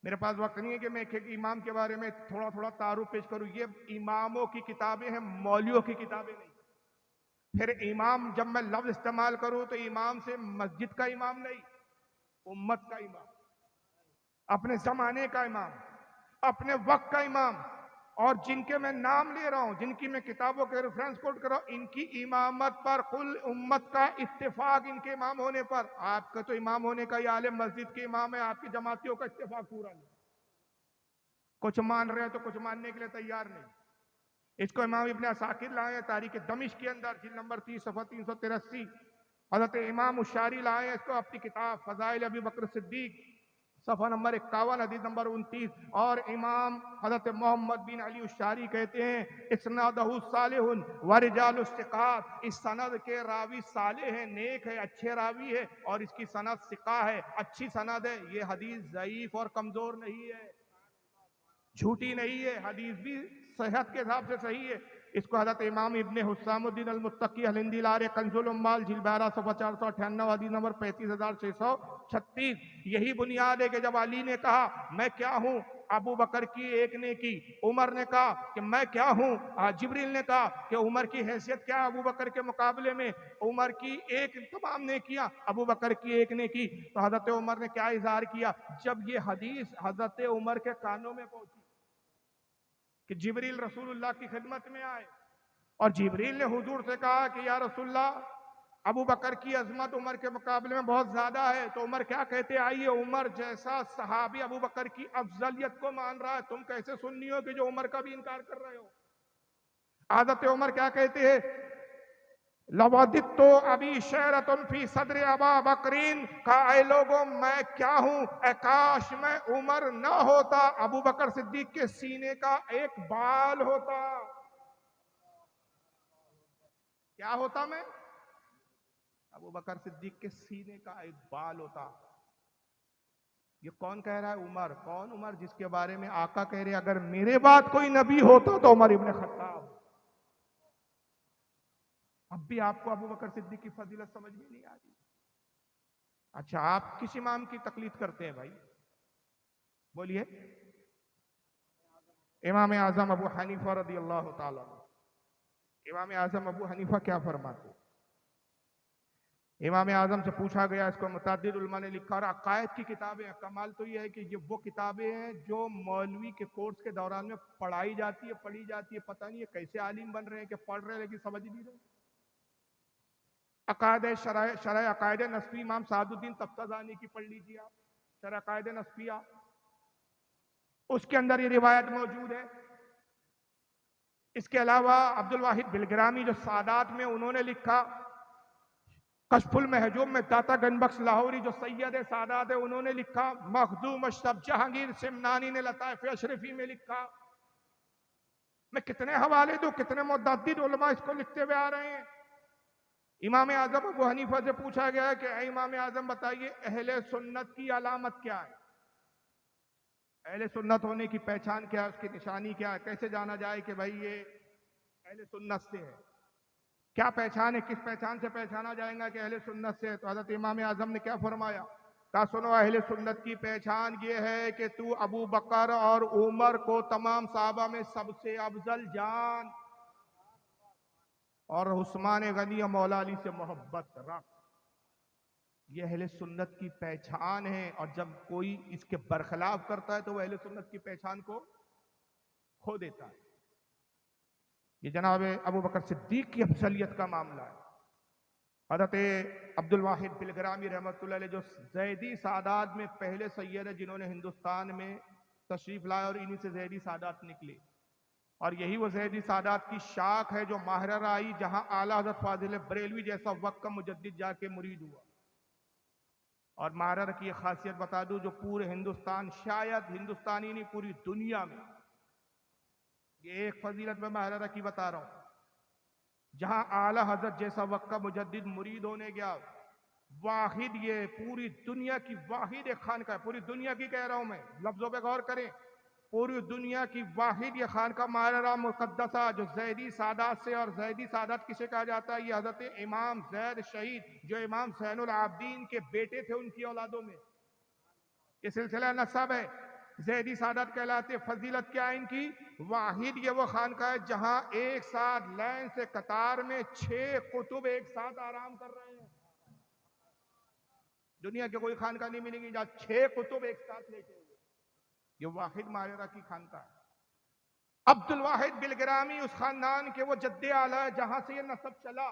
میرے پاس وقت نہیں ہے کہ میں ایک ایک امام کے بارے میں تھوڑا تھوڑا تعارف پیش کروں، یہ اماموں کی کتابیں ہیں، مولویوں کی کتابیں نہیں۔ پھر امام جب میں لفظ استعمال کروں تو امام سے مسجد کا امام نہیں، امت کا امام، اپنے زمانے کا امام، اپنے وقت کا امام۔ اور جن کے میں نام لے رہا ہوں، جن کی میں کتابوں کے ریفرنس کوٹ کر رہا ہوں، ان کی امامت پر کل امت کا اتفاق ان کے امام ہونے پر۔ آپ کا تو امام ہونے کا یہ عالم مسجد کے امام ہے، آپ کی جماعتیوں کا اتفاق پورا نہیں۔ کچھ مان رہے ہیں تو کچھ ماننے کے لیے تیار نہیں۔ اس کو امام ابن عساکر لائے ہیں تاریخ دمشق کے اندر، جلد نمبر 30 صفحہ 383۔ حضرت امام الشاری لائے ہیں اس کو اپنی کتاب فضائل ابی بکر صدیق صفحہ نمبر 51 حدیث نمبر 29۔ اور امام حضرت محمد بن علی الشاری کہتے ہیں اسنادہ صالح ورجال الثقات، اس سند کے راوی صالح ہے، نیک ہے، اچھے راوی ہے، اور اس کی سند ثقہ ہے، اچھی سند ہے۔ یہ حدیث ضعیف اور کمزور نہیں ہے، جھوٹی نہیں ہے، حدیث بھی صحت کے حساب سے صحیح ہے۔ اس کو حضرت امام ابن حسام الدین المتقی الہندی لارے کنز العمال جلد 12 صفحہ 498 حدیث نمبر 35636۔ یہی بنیاد ہے کہ جب علی نے کہا میں کیا ہوں، ابو بکر کی ایک نیکی، عمر نے کہا کہ میں کیا ہوں، جبریل نے کہا کہ عمر کی حیثیت کیا ابو بکر کے مقابلے میں، عمر کی ایک تمام نیکیاں، ابو بکر کی ایک نیکی۔ تو حضرت عمر نے کیا اظہار کیا جب یہ حدیث حضرت عمر کے کانوں میں پہنچی کہ جبریل رسول اللہ کی خدمت میں آئے، اور جبریل نے حضور سے کہا کہ یا رسول اللہ ابو بکر کی عظمت عمر کے مقابلے میں بہت زیادہ ہے، تو عمر کیا کہتے؟ آئیے، عمر جیسا صحابی ابو بکر کی افضلیت کو مان رہا ہے، تم کیسے سنی ہو کہ جو عمر کا بھی انکار کر رہے ہو؟ حضرت عمر کیا کہتے ہیں؟ لَوَدِدْتُ أَبِي شَعْرَةٌ فِي صَدْرِ أَبَا بَكْرٍ، کہا اے لوگوں میں کیا ہوں، اے کاش میں عمر نہ ہوتا، ابو بکر صدیق کے سینے کا ایک بال ہوتا۔ کیا ہوتا میں؟ ابو بکر صدیق کے سینے کا ایک بال ہوتا۔ یہ کون کہہ رہا ہے؟ عمر۔ کون عمر؟ جس کے بارے میں آقا کہہ رہے اگر میرے بعد کوئی نبی ہوتا تو عمر ابن خطاب۔ اب بھی آپ کو ابو بکر صدیق کی فضیلت سمجھ میں نہیں آتی؟ اچھا، آپ کس امام کی تقلید کرتے ہیں بھائی؟ بولیے۔ امام اعظم ابو حنیفہ رضی اللہ تعالیٰ عنہ۔ امام اعظم ابو حنیفہ کیا فرماتے؟ امام اعظم سے پوچھا گیا، اس کو متعدد علماء نے لکھا، اور عقائد کی کتابیں ہیں۔ کمال تو یہ ہے کہ یہ وہ کتابیں ہیں جو مولوی کے کورس کے دوران میں پڑھائی جاتی ہے، پتہ نہیں ہے کیسے عالم بن رہے ہیں کہ پڑھ رہے ہیں لیکن سمجھ نہیں رہے۔ عقائد شرح عقائد نسبی امام سعد الدین تفتازانی کی پڑھ لیجیے آپ، شرح عقائد نسبیہ، اس کے اندر یہ روایت موجود ہے۔ اس کے علاوہ عبدالواحد بلگرامی جو سادات میں انہوں نے لکھا، کشف المحجوب میں داتا گنج بخش لاہوری جو سید سادات ہے انہوں نے لکھا، مخدوم اشرف جہانگیر سمنانی نے لطائف اشرفی میں لکھا۔ میں کتنے حوالے دوں، کتنے متعدد علماء اس کو لکھتے ہوئے آ رہے ہیں۔ امام اعظم ابو حنیفہ سے پوچھا گیا ہے کہ اے امام اعظم بتائیے اہل سنت کی علامت کیا ہے؟ اہل سنت ہونے کی پہچان کیا ہے، اس کی نشانی کیا ہے، کیسے جانا جائے کہ بھائی یہ اہل سنت سے ہے؟ کیا پہچان ہے، کس پہچان سے پہچانا جائے گا کہ اہل سنت سے ہے؟ تو حضرت امام اعظم نے کیا فرمایا؟ کہا سنو، اہل سنت کی پہچان یہ ہے کہ تو ابو بکر اور عمر کو تمام صحابہ میں سب سے افضل جان، اور عثمان غنی اور مولا علی سے محبت رکھ۔ یہ اہل سنت کی پہچان ہے، اور جب کوئی اس کے برخلاف کرتا ہے تو وہ اہل سنت کی پہچان کو کھو دیتا ہے۔ یہ جناب ابو بکر صدیق کی افضلیت کا معاملہ ہے۔ حضرت عبدالواحد بلگرامی رحمۃ اللہ علیہ جو زیدی سادات میں پہلے سید ہیں جنہوں نے ہندوستان میں تشریف لائے، اور انہی سے زیدی سادات نکلے، اور یہی وہ زیدی سادات کی شاخ ہے جو ماہرہ آئی جہاں اعلیٰ حضرت فاضل بریلوی جیسا وقت کا مجدد جا کے مرید ہوا۔ اور ماہرہ کی ایک خاصیت بتا دوں جو پورے ہندوستان، شاید ہندوستانی نہیں پوری دنیا میں، یہ ایک فضیلت میں ماہرہ کی بتا رہا ہوں، جہاں اعلیٰ حضرت جیسا وقت کا مجدد مرید ہونے گیا، واحد، یہ پوری دنیا کی واحد ایک خانقاہ ہے، پوری دنیا کی کہہ رہا ہوں میں، لفظوں پہ غور کریں، پوری دنیا کی واحد یہ خانقاہ ماہرہ مقدسہ جو زیدی سادات سے، اور زیدی سادات کسے کہا جاتا ہے؟ یہ حضرت امام زید شہید جو امام زین العابدین کے بیٹے تھے ان کی اولادوں میں یہ سلسلہ نسب ہے، زیدی سادات کہلاتے۔ فضیلت کیا ہے ان کی؟ واحد یہ وہ خانقاہ ہے جہاں ایک ساتھ لائن سے قطار میں 6 قطب ایک ساتھ آرام کر رہے ہیں۔ دنیا کے کوئی خانقاہ نہیں ملیں گی جہاں 6 قطب ایک ساتھ لیٹے ہوئے، یہ واحد ماہرہ کی خانقاہ ہے۔ عبدالواحد بلگرامی اس خاندان کے وہ جد اعلیٰ ہے جہاں سے یہ نسب چلا۔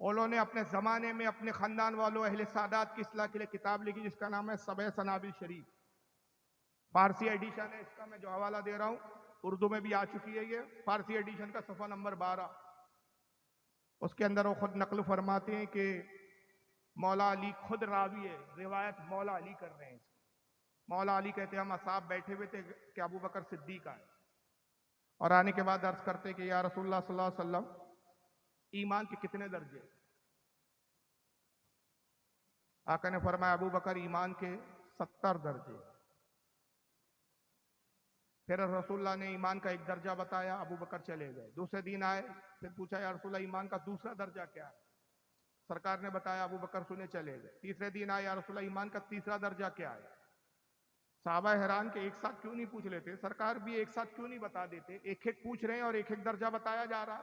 انہوں نے اپنے زمانے میں اپنے خاندان والوں اہل سادات کی اصلاح کے لیے کتاب لکھی جس کا نام ہے سبع سنابل شریف، فارسی ایڈیشن ہے اس کا، میں جو حوالہ دے رہا ہوں اردو میں بھی آ چکی ہے، یہ فارسی ایڈیشن کا صفحہ نمبر 12۔ اس کے اندر وہ خود نقل فرماتے ہیں کہ مولا علی خود راوی ہے، روایت مولا علی کر رہے ہیں۔ مولا علی کہتے ہیں ہم اصحاب بیٹھے ہوئے تھے کہ ابو بکر صدیق آئے، اور آنے کے بعد عرض کرتے کہ یا رسول اللہ صلی اللہ علیہ وسلم ایمان کے کتنے درجے؟ آقا نے فرمایا ابو بکر ایمان کے 70 درجے۔ پھر رسول اللہ نے ایمان کا ایک درجہ بتایا، ابو بکر چلے گئے۔ دوسرے دن آئے، پھر پوچھا یا رسول اللہ ایمان کا دوسرا درجہ کیا ہے؟ سرکار نے بتایا، ابو بکر سنے چلے گئے۔ تیسرے دن آئے، یا رسول اللہ ایمان کا تیسرا درجہ کیا ہے؟ صحابہ حیران کہ ایک ساتھ کیوں نہیں پوچھ لیتے، سرکار بھی ایک ساتھ کیوں نہیں بتا دیتے، ایک ایک پوچھ رہے ہیں اور ایک ایک درجہ بتایا جا رہا،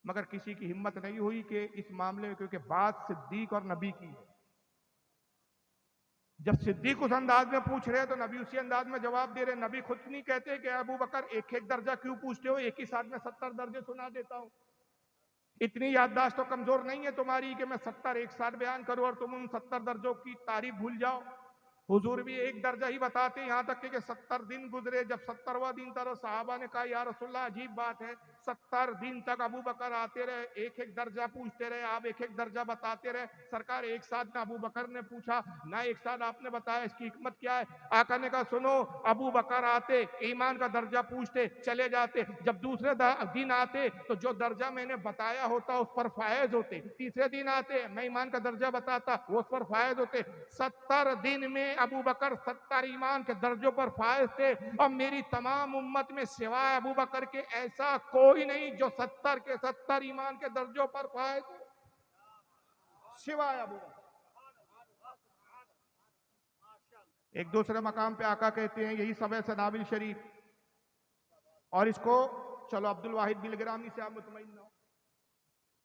مگر کسی کی ہمت نہیں ہوئی کہ اس معاملے میں، کیونکہ بات صدیق اور نبی کی ہے، جب صدیق اس انداز میں پوچھ رہے تو نبی اسی انداز میں جواب دے رہے۔ نبی خود نہیں کہتے کہ ابو بکر ایک ایک درجہ کیوں پوچھتے ہو، ایک ہی ساتھ میں 70 درجے سنا دیتا ہوں۔ اتنی یادداشت تو کمزور نہیں ہے تمہاری کہ میں 70 ایک ساتھ بیان کروں اور تم ان 70 درجوں کی تعریف بھول جاؤ. حضور بھی ایک درجہ ہی بتاتے ہیں، یہاں تک کہ 70 دن گزرے. جب 70واں دن تھا تو صحابہ نے کہا یا رسول اللہ عجیب بات ہے، 70 دن تک ابو بکر آتے رہے، ایک ایک درجہ پوچھتے رہے، آپ ایک ایک درجہ بتاتے رہے. سرکار ایک ساتھ نہ ابو بکر نے پوچھا نہ ایک ساتھ آپ نے بتایا، اس کی حکمت کیا ہے؟ آقا نے کہا سنو، ابو بکر آتے ایمان کا درجہ پوچھتے چلے جاتے، جب دوسرے دن آتے تو جو درجہ میں نے بتایا ہوتا اس پر فائز ہوتے، تیسرے دن آتے میں ایمان کا درجہ بتاتا وہ اس پر فائز ہوتے. 70 دن میں ابو بکر 70 ایمان کے درجوں پر فائز تھے، اور میری تمام امت میں سوائے ابو بکر کے ایسا کوئی نہیں جو 70 کے 70 ایمان کے درجوں پر فائز ہو، سوائے ابو بکر. ایک دوسرے مقام پہ آقا کہتے ہیں یہی سبع سنابل شریف، اور اس کو چلو عبد الواحد بلگرامی سے آپ مطمئن نہ ہو،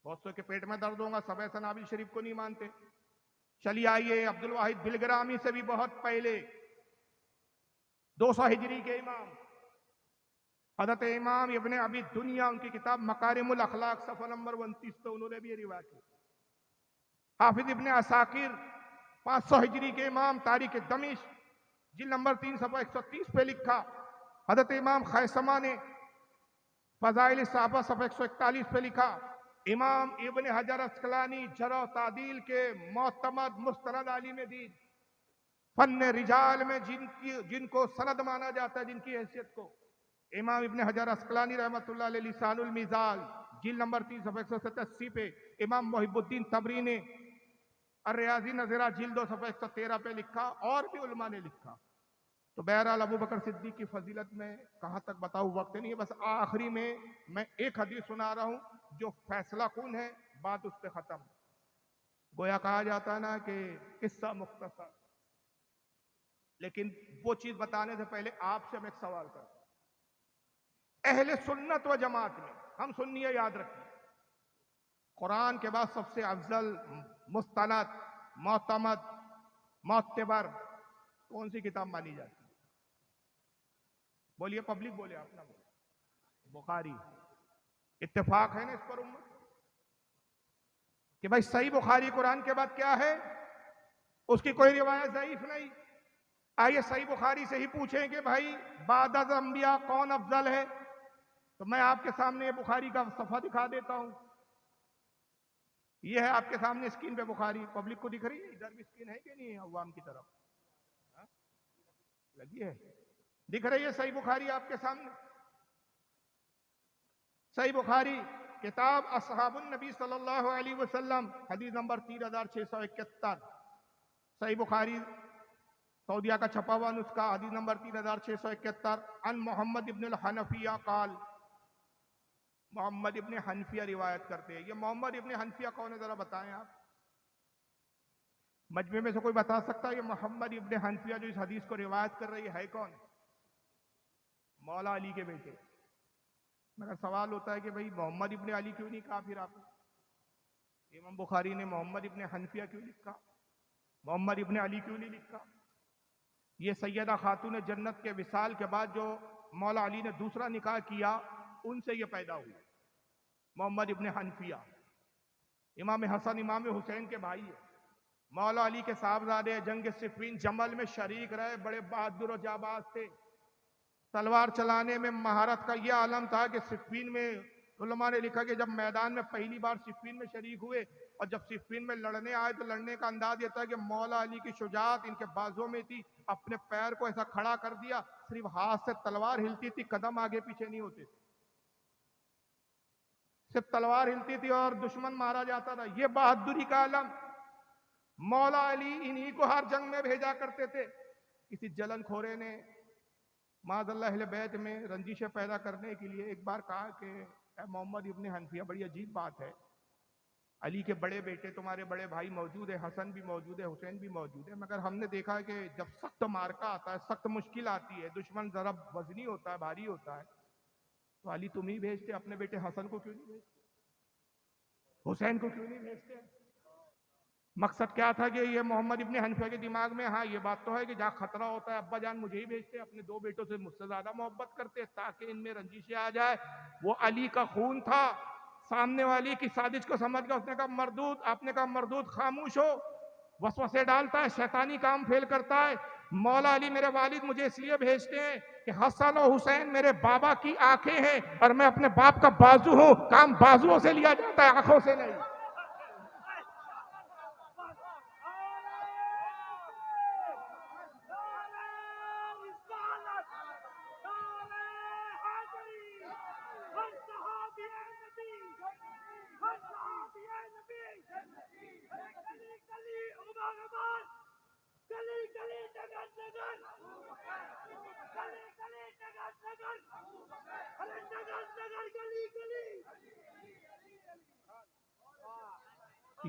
بہت سو کے پیٹ میں درد ہوگا سبع سنابل شریف کو نہیں مانتے. چلیے آئیے عبد الواحد بلگرامی سے بھی بہت پہلے 200 ہجری کے امام حضرت امام ابن ابی دنیا، ان کی کتاب مکارم الاخلاق صفحہ نمبر 29 پہ انہوں نے بھی یہ روایت کی. حافظ ابن عساکر 500 ہجری کے امام تاریخ دمشق جلد نمبر 3 صفحہ 130 پہ لکھا. حضرت امام خیثمہ نے فضائل صحابہ صفحہ 141 پہ لکھا. امام ابن حجر اسقلانی جرح و تعدیل کے معتمد مستند عالم دین، فن رجال میں جن کو سند مانا جاتا ہے، جن کی حیثیت کو امام ابن حجر اسقلانی رحمۃ اللہ علیہ لسان المیزان جلد نمبر 3 صفحہ 187 پہ، امام محب الدین طبری نے الریاضی نظرہ جلد 2 صفحہ 113 پہ لکھا، اور بھی علماء نے لکھا. تو بہرحال ابو بکر صدیق کی فضیلت میں کہاں تک بتاؤں، وقت نہیں ہے. بس آخری میں ایک حدیث سنا رہا ہوں جو فیصلہ کن ہے، بات اس پہ ختم. گویا کہا جاتا ہے نا کہ قصہ مختصر، لیکن وہ چیز بتانے سے پہلے آپ سے میں ایک سوال کرتا ہوں. اہل سنت و جماعت میں ہم سنی ہے، یاد رکھیں، قرآن کے بعد سب سے افضل، مستند، معتمد، معتبر کون سی کتاب مانی جاتی ہے؟ بولیے، پبلک بولے، آپ نہ بولے. بخاری. اتفاق ہے نا اس پر امت کہ بھائی صحیح بخاری قرآن کے بعد کیا ہے؟ اس کی کوئی روایت ضعیف نہیں. آئیے صحیح بخاری سے ہی پوچھیں کہ بھائی بعد از انبیاء کون افضل ہے، تو میں آپ کے سامنے بخاری کا صفحہ دکھا دیتا ہوں. یہ ہے آپ کے سامنے اسکرین پہ بخاری. پبلک کو دکھ رہی ہے؟ ادھر بھی اسکرین ہے کہ نہیں ہے عوام کی طرف؟ لگی ہے؟ دکھ رہی ہے صحیح بخاری آپ کے سامنے؟ صحیح بخاری کتاب اصحاب النبی صلی اللہ علیہ وسلم حدیث نمبر 3671. صحیح بخاری سعودیہ کا چھپا ہوا نسخہ حدیث نمبر 3671. ان محمد ابن الحنفیہ قال، محمد ابن حنفیہ روایت کرتے ہیں. یہ محمد ابن حنفیہ کون ہے ذرا بتائیں آپ؟ مجمع میں سے کوئی بتا سکتا ہے یہ محمد ابن حنفیہ جو اس حدیث کو روایت کر رہی ہے کون؟ مولا علی کے بیٹے. میرا سوال ہوتا ہے کہ بھئی محمد ابن علی کیوں نہیں کہا پھر آپ نے؟ امام بخاری نے محمد ابن حنفیہ کیوں لکھا؟ محمد ابن علی کیوں نہیں لکھا؟ یہ سیدہ خاتون جنت کے وصال کے بعد جو مولا علی نے دوسرا نکاح کیا ان سے یہ پیدا ہوئی. محمد ابن حنفیہ امام حسن امام حسین کے بھائی ہے، مولا علی کے صاحبزادے، جنگ صفین جمل میں شریک رہے، بڑے بہادر و جاباز تھے. تلوار چلانے میں مہارت کا یہ عالم تھا کہ صفین میں علماء نے لکھا کہ جب میدان میں پہلی بار صفین میں شریک ہوئے اور جب صفین میں لڑنے آئے تو لڑنے کا انداز یہ تھا کہ مولا علی کی شجاعت ان کے بازوں میں تھی. اپنے پیر کو ایسا کھڑا کر دیا، صرف ہاتھ سے تلوار ہلتی تھی، قدم آگے پیچھے نہیں ہوتے تھے، صرف تلوار ہلتی تھی اور دشمن مارا جاتا تھا. یہ بہادری کا علم. مولا علی انہی کو ہر جنگ میں بھیجا کرتے تھے. کسی جلن کھورے نے معاذ اللہ اہل بیت میں رنجشیں پیدا کرنے کے لیے ایک بار کہا کہ اے محمد ابن حنفیہ، بڑی عجیب بات ہے، علی کے بڑے بیٹے تمہارے بڑے بھائی موجود ہے، حسن بھی موجود ہے، حسین بھی موجود ہے، مگر ہم نے دیکھا کہ جب سخت مارکا آتا ہے، سخت مشکل آتی ہے، دشمن ذرا وزنی ہوتا ہے، بھاری ہوتا ہے، تو علی تم ہی بھیجتے، اپنے بیٹے حسن کو کیوں نہیں بھیجتے، حسین کو کیوں نہیں بھیجتے؟ مقصد کیا تھا کہ یہ محمد ابن حنفیہ کے دماغ میں ہاں یہ بات تو ہے کہ جہاں خطرہ ہوتا ہے ابا جان مجھے ہی بھیجتے، اپنے دو بیٹوں سے مجھ سے زیادہ محبت کرتے تاکہ ان میں رنجشیں آ جائے. وہ علی کا خون تھا، سامنے والی کی سازش کو سمجھ گیا، اس نے کہا مردود، آپ نے کہا مردود خاموش ہو، وسوسے ڈالتا ہے، شیطانی کام فیل کرتا ہے۔ مولا علی میرے والد مجھے اس لیے بھیجتے ہیں کہ حسن و حسین میرے بابا کی آنکھیں ہیں اور میں اپنے باپ کا بازو ہوں، کام بازوؤں سے لیا جاتا ہے، آنکھوں سے نہیں۔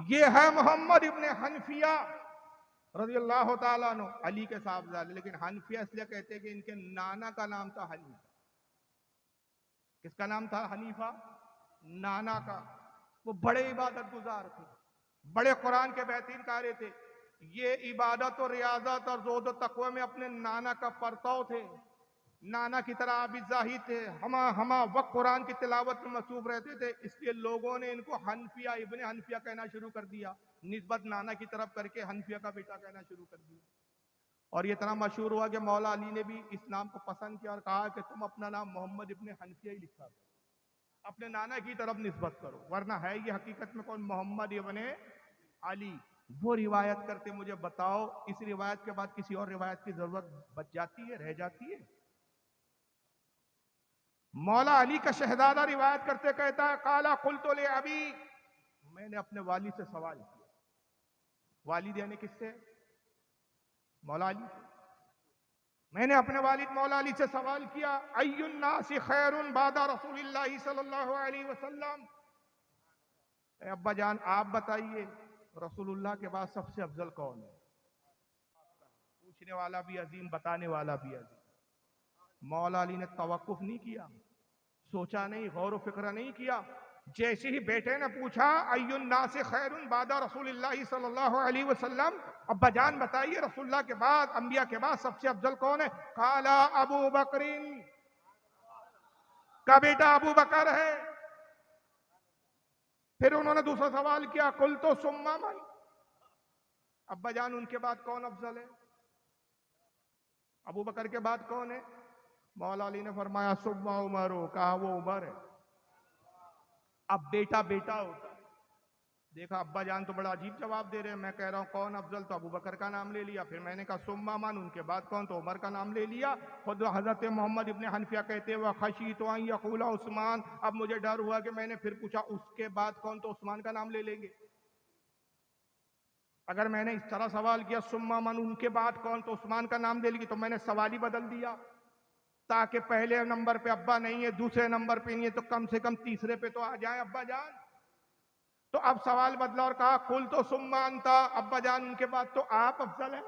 یہ ہے محمد ابن حنفیہ رضی اللہ تعالیٰ عنہ، علی کے صاحبزادے، لیکن حنفیہ اس لیے کہتے ہیں کہ ان کے نانا کا نام تھا حنیفہ۔ کس کا نام تھا؟ حنیفہ، نانا کا۔ وہ بڑے عبادت گزار تھے، بڑے قرآن کے بہترین قاری تھے۔ یہ عبادت و ریاضت اور زہد و تقوی میں اپنے نانا کا پرتو تھے، نانا کی طرح عابد زاہد تھے، ہما وقت قرآن کی تلاوت میں مصروف رہتے تھے، اس لیے لوگوں نے ان کو حنفیہ، ابن حنفیہ کہنا شروع کر دیا، نسبت نانا کی طرف کر کے حنفیہ کا بیٹا کہنا شروع کر دیا۔ اور یہ اتنا مشہور ہوا کہ مولا علی نے بھی اس نام کو پسند کیا اور کہا کہ تم اپنا نام محمد ابن حنفیہ ہی لکھا کرو، اپنے نانا کی طرف نسبت کرو، ورنہ ہے یہ حقیقت میں کون؟ محمد ابن علی۔ وہ روایت کرتے، مجھے بتاؤ اس روایت کے بعد کسی اور روایت کی ضرورت بچ جاتی ہے، رہ جاتی ہے؟ مولا علی کا شہزادہ روایت کرتے کہتا ہے قالا قلت لابی، میں نے اپنے والد سے سوال کیا۔ والد یعنی کس سے؟ مولا علی سے۔ میں نے اپنے والد مولا علی سے سوال کیا ای الناس خیر بعد رسول اللہ صلی اللہ علیہ وسلم، اے ابا جان آپ بتائیے رسول اللہ کے بعد سب سے افضل کون ہے؟ پوچھنے والا بھی عظیم، بتانے والا بھی عظیم۔ مولا علی نے توقف نہیں کیا، سوچا نہیں، غور و فکر نہیں کیا، جیسے ہی بیٹے نے پوچھا ای الناس خیر بعد رسول اللہ صلی اللہ علیہ وسلم، ابا جان بتائیے رسول اللہ کے بعد، انبیاء کے بعد سب سے افضل کون ہے؟ قالا ابو بکر، کا بیٹا ابو بکر ہے۔ پھر انہوں نے دوسرا سوال کیا قلت ثم من، ابا جان ان کے بعد کون افضل ہے؟ ابو بکر کے بعد کون ہے؟ مولا علی نے فرمایا ثم عمر، کہا وہ عمر ہے۔ اب بیٹا بیٹا ہوتا ہے۔ دیکھا ابا جان تو بڑا عجیب جواب دے رہے ہیں، میں کہہ رہا ہوں کون افضل، تو ابو بکر کا نام لے لیا، پھر میں نے کہا ثم من، ان کے بعد کون، تو عمر کا نام لے لیا۔ خود حضرت محمد ابن حنفیہ کہتے ہیں وَخَشِیتُ أَن يَقُولَ عثمان، اب مجھے ڈر ہوا کہ میں نے پھر پوچھا اس کے بعد کون، تو عثمان کا نام لے لیں گے۔ اگر میں نے اس طرح سوال کیا ثم من ان کے بعد کون، تو عثمان کا نام لے لیں گے، تو میں نے سوال ہی بدل دیا، تاکہ پہلے نمبر پہ ابا نہیں ہے، دوسرے نمبر پہ نہیں ہے، تو کم سے کم تیسرے پہ تو آ جائیں ابا جان۔ تو اب سوال بدلا اور کہا قلت ثم انت، ابا جان ان کے بعد تو آپ افضل ہیں،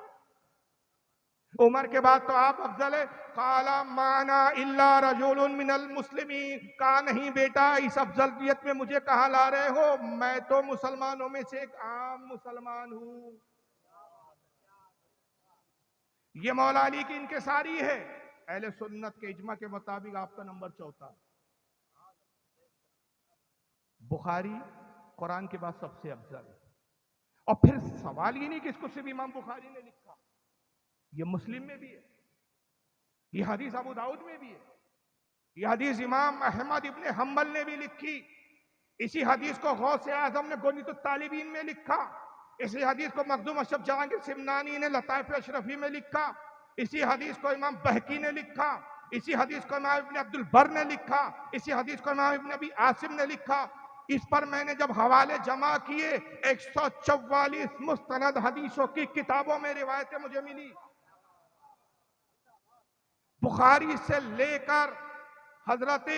عمر کے بعد تو آپ افضل ہے۔ قال ما انا الا رجل من المسلمین، کہا نہیں بیٹا اس افضلیت میں مجھے کہاں لا رہے ہو، میں تو مسلمانوں میں سے ایک عام مسلمان ہوں۔ یہ مولا علی کی انکساری ہے۔ اہل سنت کے اجماع کے مطابق آپ کا نمبر چوتھا، بخاری قرآن کے بعد سب سے افضل ہے۔ اور پھر سوال یہ نہیں کہ اس کو صرف امام بخاری نے لکھا، یہ مسلم میں بھی ہے، یہ حدیث ابو داؤد میں بھی ہے، یہ حدیث امام احمد ابن حنبل نے بھی لکھی، اسی حدیث کو غوث اعظم نے گنیت الطالبین میں لکھا، اسی حدیث کو مخدوم اشرف جہانگیر سمنانی نے لطائف اشرفی میں لکھا، اسی حدیث کو امام بہقی نے لکھا، اسی حدیث کو امام ابن عبد البر نے لکھا، اسی حدیث کو امام ابن ابی عاصم نے لکھا۔ اس پر میں نے جب حوالے جمع کیے 144 مستند حدیثوں کی کتابوں میں روایتیں مجھے ملی، بخاری سے لے کر حضرت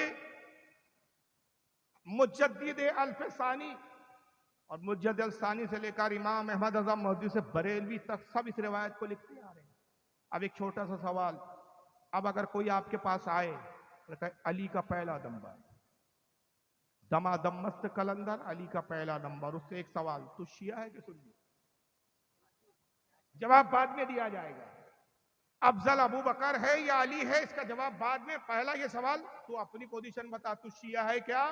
مجدد الفسانی اور مجدد الثانی سے لے کر امام احمد اعظم محدث بریلوی تک سب اس روایت کو لکھتے آ رہے ہیں۔ اب ایک چھوٹا سا سوال، اب اگر کوئی آپ کے پاس آئے تو کہے علی کا پہلا نمبر، دما دم مست کلندر علی کا پہلا نمبر، اس سے ایک سوال، تو شیعہ ہے کہ سنی؟ جواب بعد میں دیا جائے گا، افضل ابو بکر ہے یا علی ہے، اس کا جواب بعد میں، پہلا یہ سوال تو اپنی پوزیشن بتا، تو شیعہ ہے کیا؟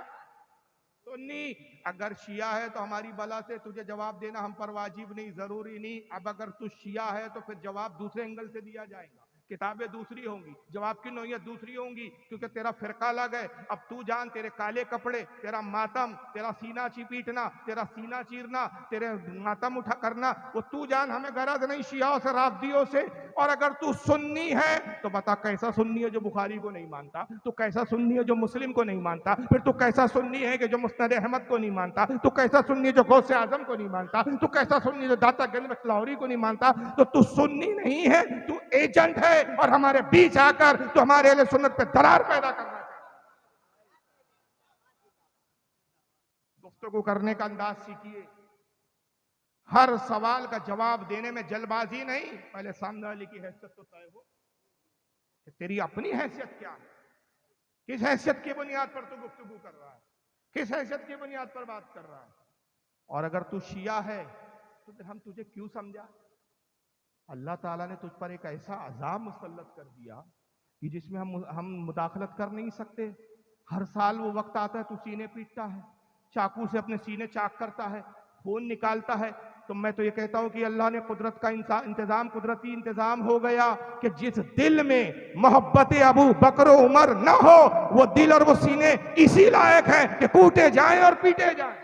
سنی اگر شیعہ ہے تو ہماری بلا سے تجھے جواب دینا ہم پر واجب نہیں، ضروری نہیں. اب اگر تو شیعہ ہے تو پھر جواب دوسرے اینگل سے دیا جائے گا، کتابیں دوسری ہوں گی، جواب کی نوعیت دوسری ہوں گی، کیونکہ تیرا فرقہ الگ ہے. اب تو جان، تیرے کالے کپڑے، تیرا ماتم، تیرا سینہ پیٹنا، تیرا سینہ چیرنا، تیرے ماتم اٹھا کرنا، وہ تو جان. ہمیں غرض نہیں شیعہ سے، رافضیوں سے. اور اگر تو سنی ہے تو بتا کیسا سنی ہے جو بخاری کو نہیں مانتا، تو کیسا سنی ہے جو مسلم کو نہیں مانتا، پھر تو کیسا سنی ہے کہ جو مسند احمد کو نہیں مانتا، تو کیسا سنی ہے جو غوث اعظم کو نہیں مانتا، تو کیسا سنی ہے جو داتا گنج بخش لاہوری کو نہیں مانتا. تو سنی نہیں ہے، تو ایجنٹ ہے، اور ہمارے بیچ آ کر تو ہمارے اہل سنت پہ درار پیدا کرنا چاہتا. گفتگو کرنے کا انداز سیکھیے، ہر سوال کا جواب دینے میں جلد بازی نہیں. پہلے سامنے والے کی حیثیت تو طے ہو کہ تیری اپنی حیثیت کیا ہے، کس حیثیت کی بنیاد پر تو گفتگو کر رہا ہے، کس حیثیت کی بنیاد پر بات کر رہا ہے. اور اگر تو شیعہ ہے تو پھر ہم تجھے کیوں سمجھا؟ اللہ تعالیٰ نے تجھ پر ایک ایسا عذاب مسلط کر دیا کہ جس میں ہم مداخلت کر نہیں سکتے. ہر سال وہ وقت آتا ہے تو سینے پیٹتا ہے، چاقو سے اپنے سینے چاک کرتا ہے، خون نکالتا ہے. تو میں تو یہ کہتا ہوں کہ اللہ نے قدرت کا انتظام، قدرتی انتظام ہو گیا کہ جس دل میں محبت ابو بکر و عمر نہ ہو، وہ دل اور وہ سینے اسی لائق ہیں کہ کوٹے جائیں اور پیٹے جائیں.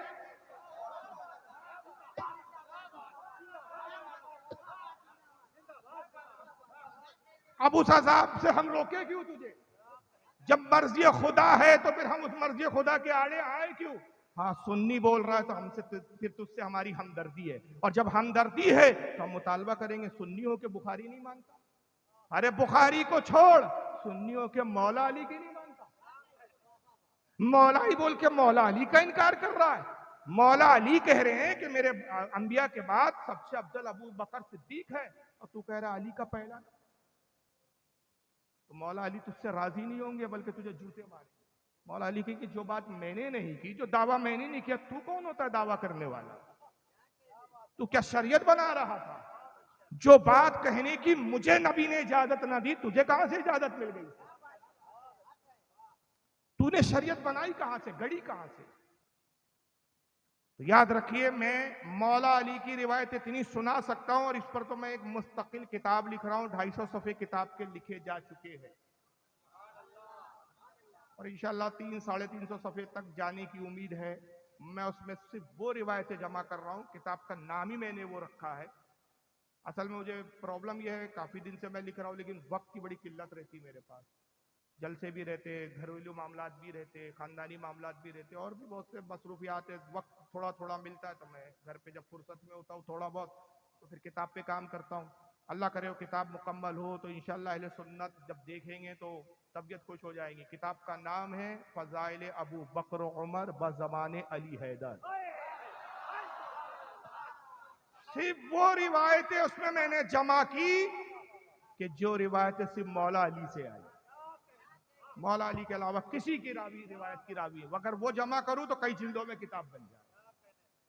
اب اس عذاب سے ہم روکے کیوں تجھے؟ جب مرضی خدا ہے تو پھر ہم اس مرضی خدا کے آڑے آئے کیوں؟ ہاں سنی بول رہا ہے تو ہم سے پھر تجھ سے ہماری ہمدردی ہے، اور جب ہمدردی ہے تو ہم مطالبہ کریں گے. سنی ہو کے بخاری نہیں مانتا؟ ارے بخاری کو چھوڑ، سنی ہو کے مولا علی کی نہیں مانتا؟ مولا ہی بول کے مولا علی کا انکار کر رہا ہے. مولا علی کہہ رہے ہیں کہ میرے انبیاء کے بعد سب سے افضل ابو بکر صدیق ہے، اور تو کہہ رہا علی کا پہلا. تو مولا علی تجھ سے راضی نہیں ہوں گے بلکہ تجھے جوتے ماریں. مولا علی کی جو بات میں نے نہیں کی، جو دعویٰ میں نے نہیں کیا، تو کون ہوتا ہے دعویٰ کرنے والا؟ تو کیا شریعت بنا رہا تھا؟ جو بات کہنے کی مجھے نبی نے اجازت نہ دی، تجھے کہاں سے اجازت مل گئی؟ تو نے شریعت بنائی کہاں سے، گڑی کہاں سے؟ تو یاد رکھیے، میں مولا علی کی روایت اتنی سنا سکتا ہوں، اور اس پر تو میں ایک مستقل کتاب لکھ رہا ہوں. 250 صفحے کتاب کے لکھے جا چکے ہیں، اور انشاءاللہ 300-350 صفحے تک جانے کی امید ہے. میں اس میں صرف وہ روایتیں جمع کر رہا ہوں. کتاب کا نام ہی میں نے وہ رکھا ہے. اصل میں مجھے پرابلم یہ ہے، کافی دن سے میں لکھ رہا ہوں لیکن وقت کی بڑی قلت رہتی میرے پاس. جلسے بھی رہتے، گھریلو معاملات بھی رہتے، خاندانی معاملات بھی رہتے، اور بھی بہت سے مصروفیات ہیں. وقت تھوڑا تھوڑا ملتا ہے تو میں گھر پہ جب فرصت میں ہوتا ہوں تھوڑا بہت، تو پھر کتاب پہ کام کرتا ہوں. اللہ کرے وہ کتاب مکمل ہو تو انشاءاللہ اہل سنت جب دیکھیں گے تو طبیعت خوش ہو جائے گی. کتاب کا نام ہے فضائل ابو بکر و عمر بزمان علی حیدر. صرف وہ روایتیں اس میں نے جمع کی کہ جو روایتیں صرف مولا علی سے آئی. مولا علی کے علاوہ کسی کی روایت کی راوی ہے، اگر وہ جمع کروں تو کئی جلدوں میں کتاب بن جائے.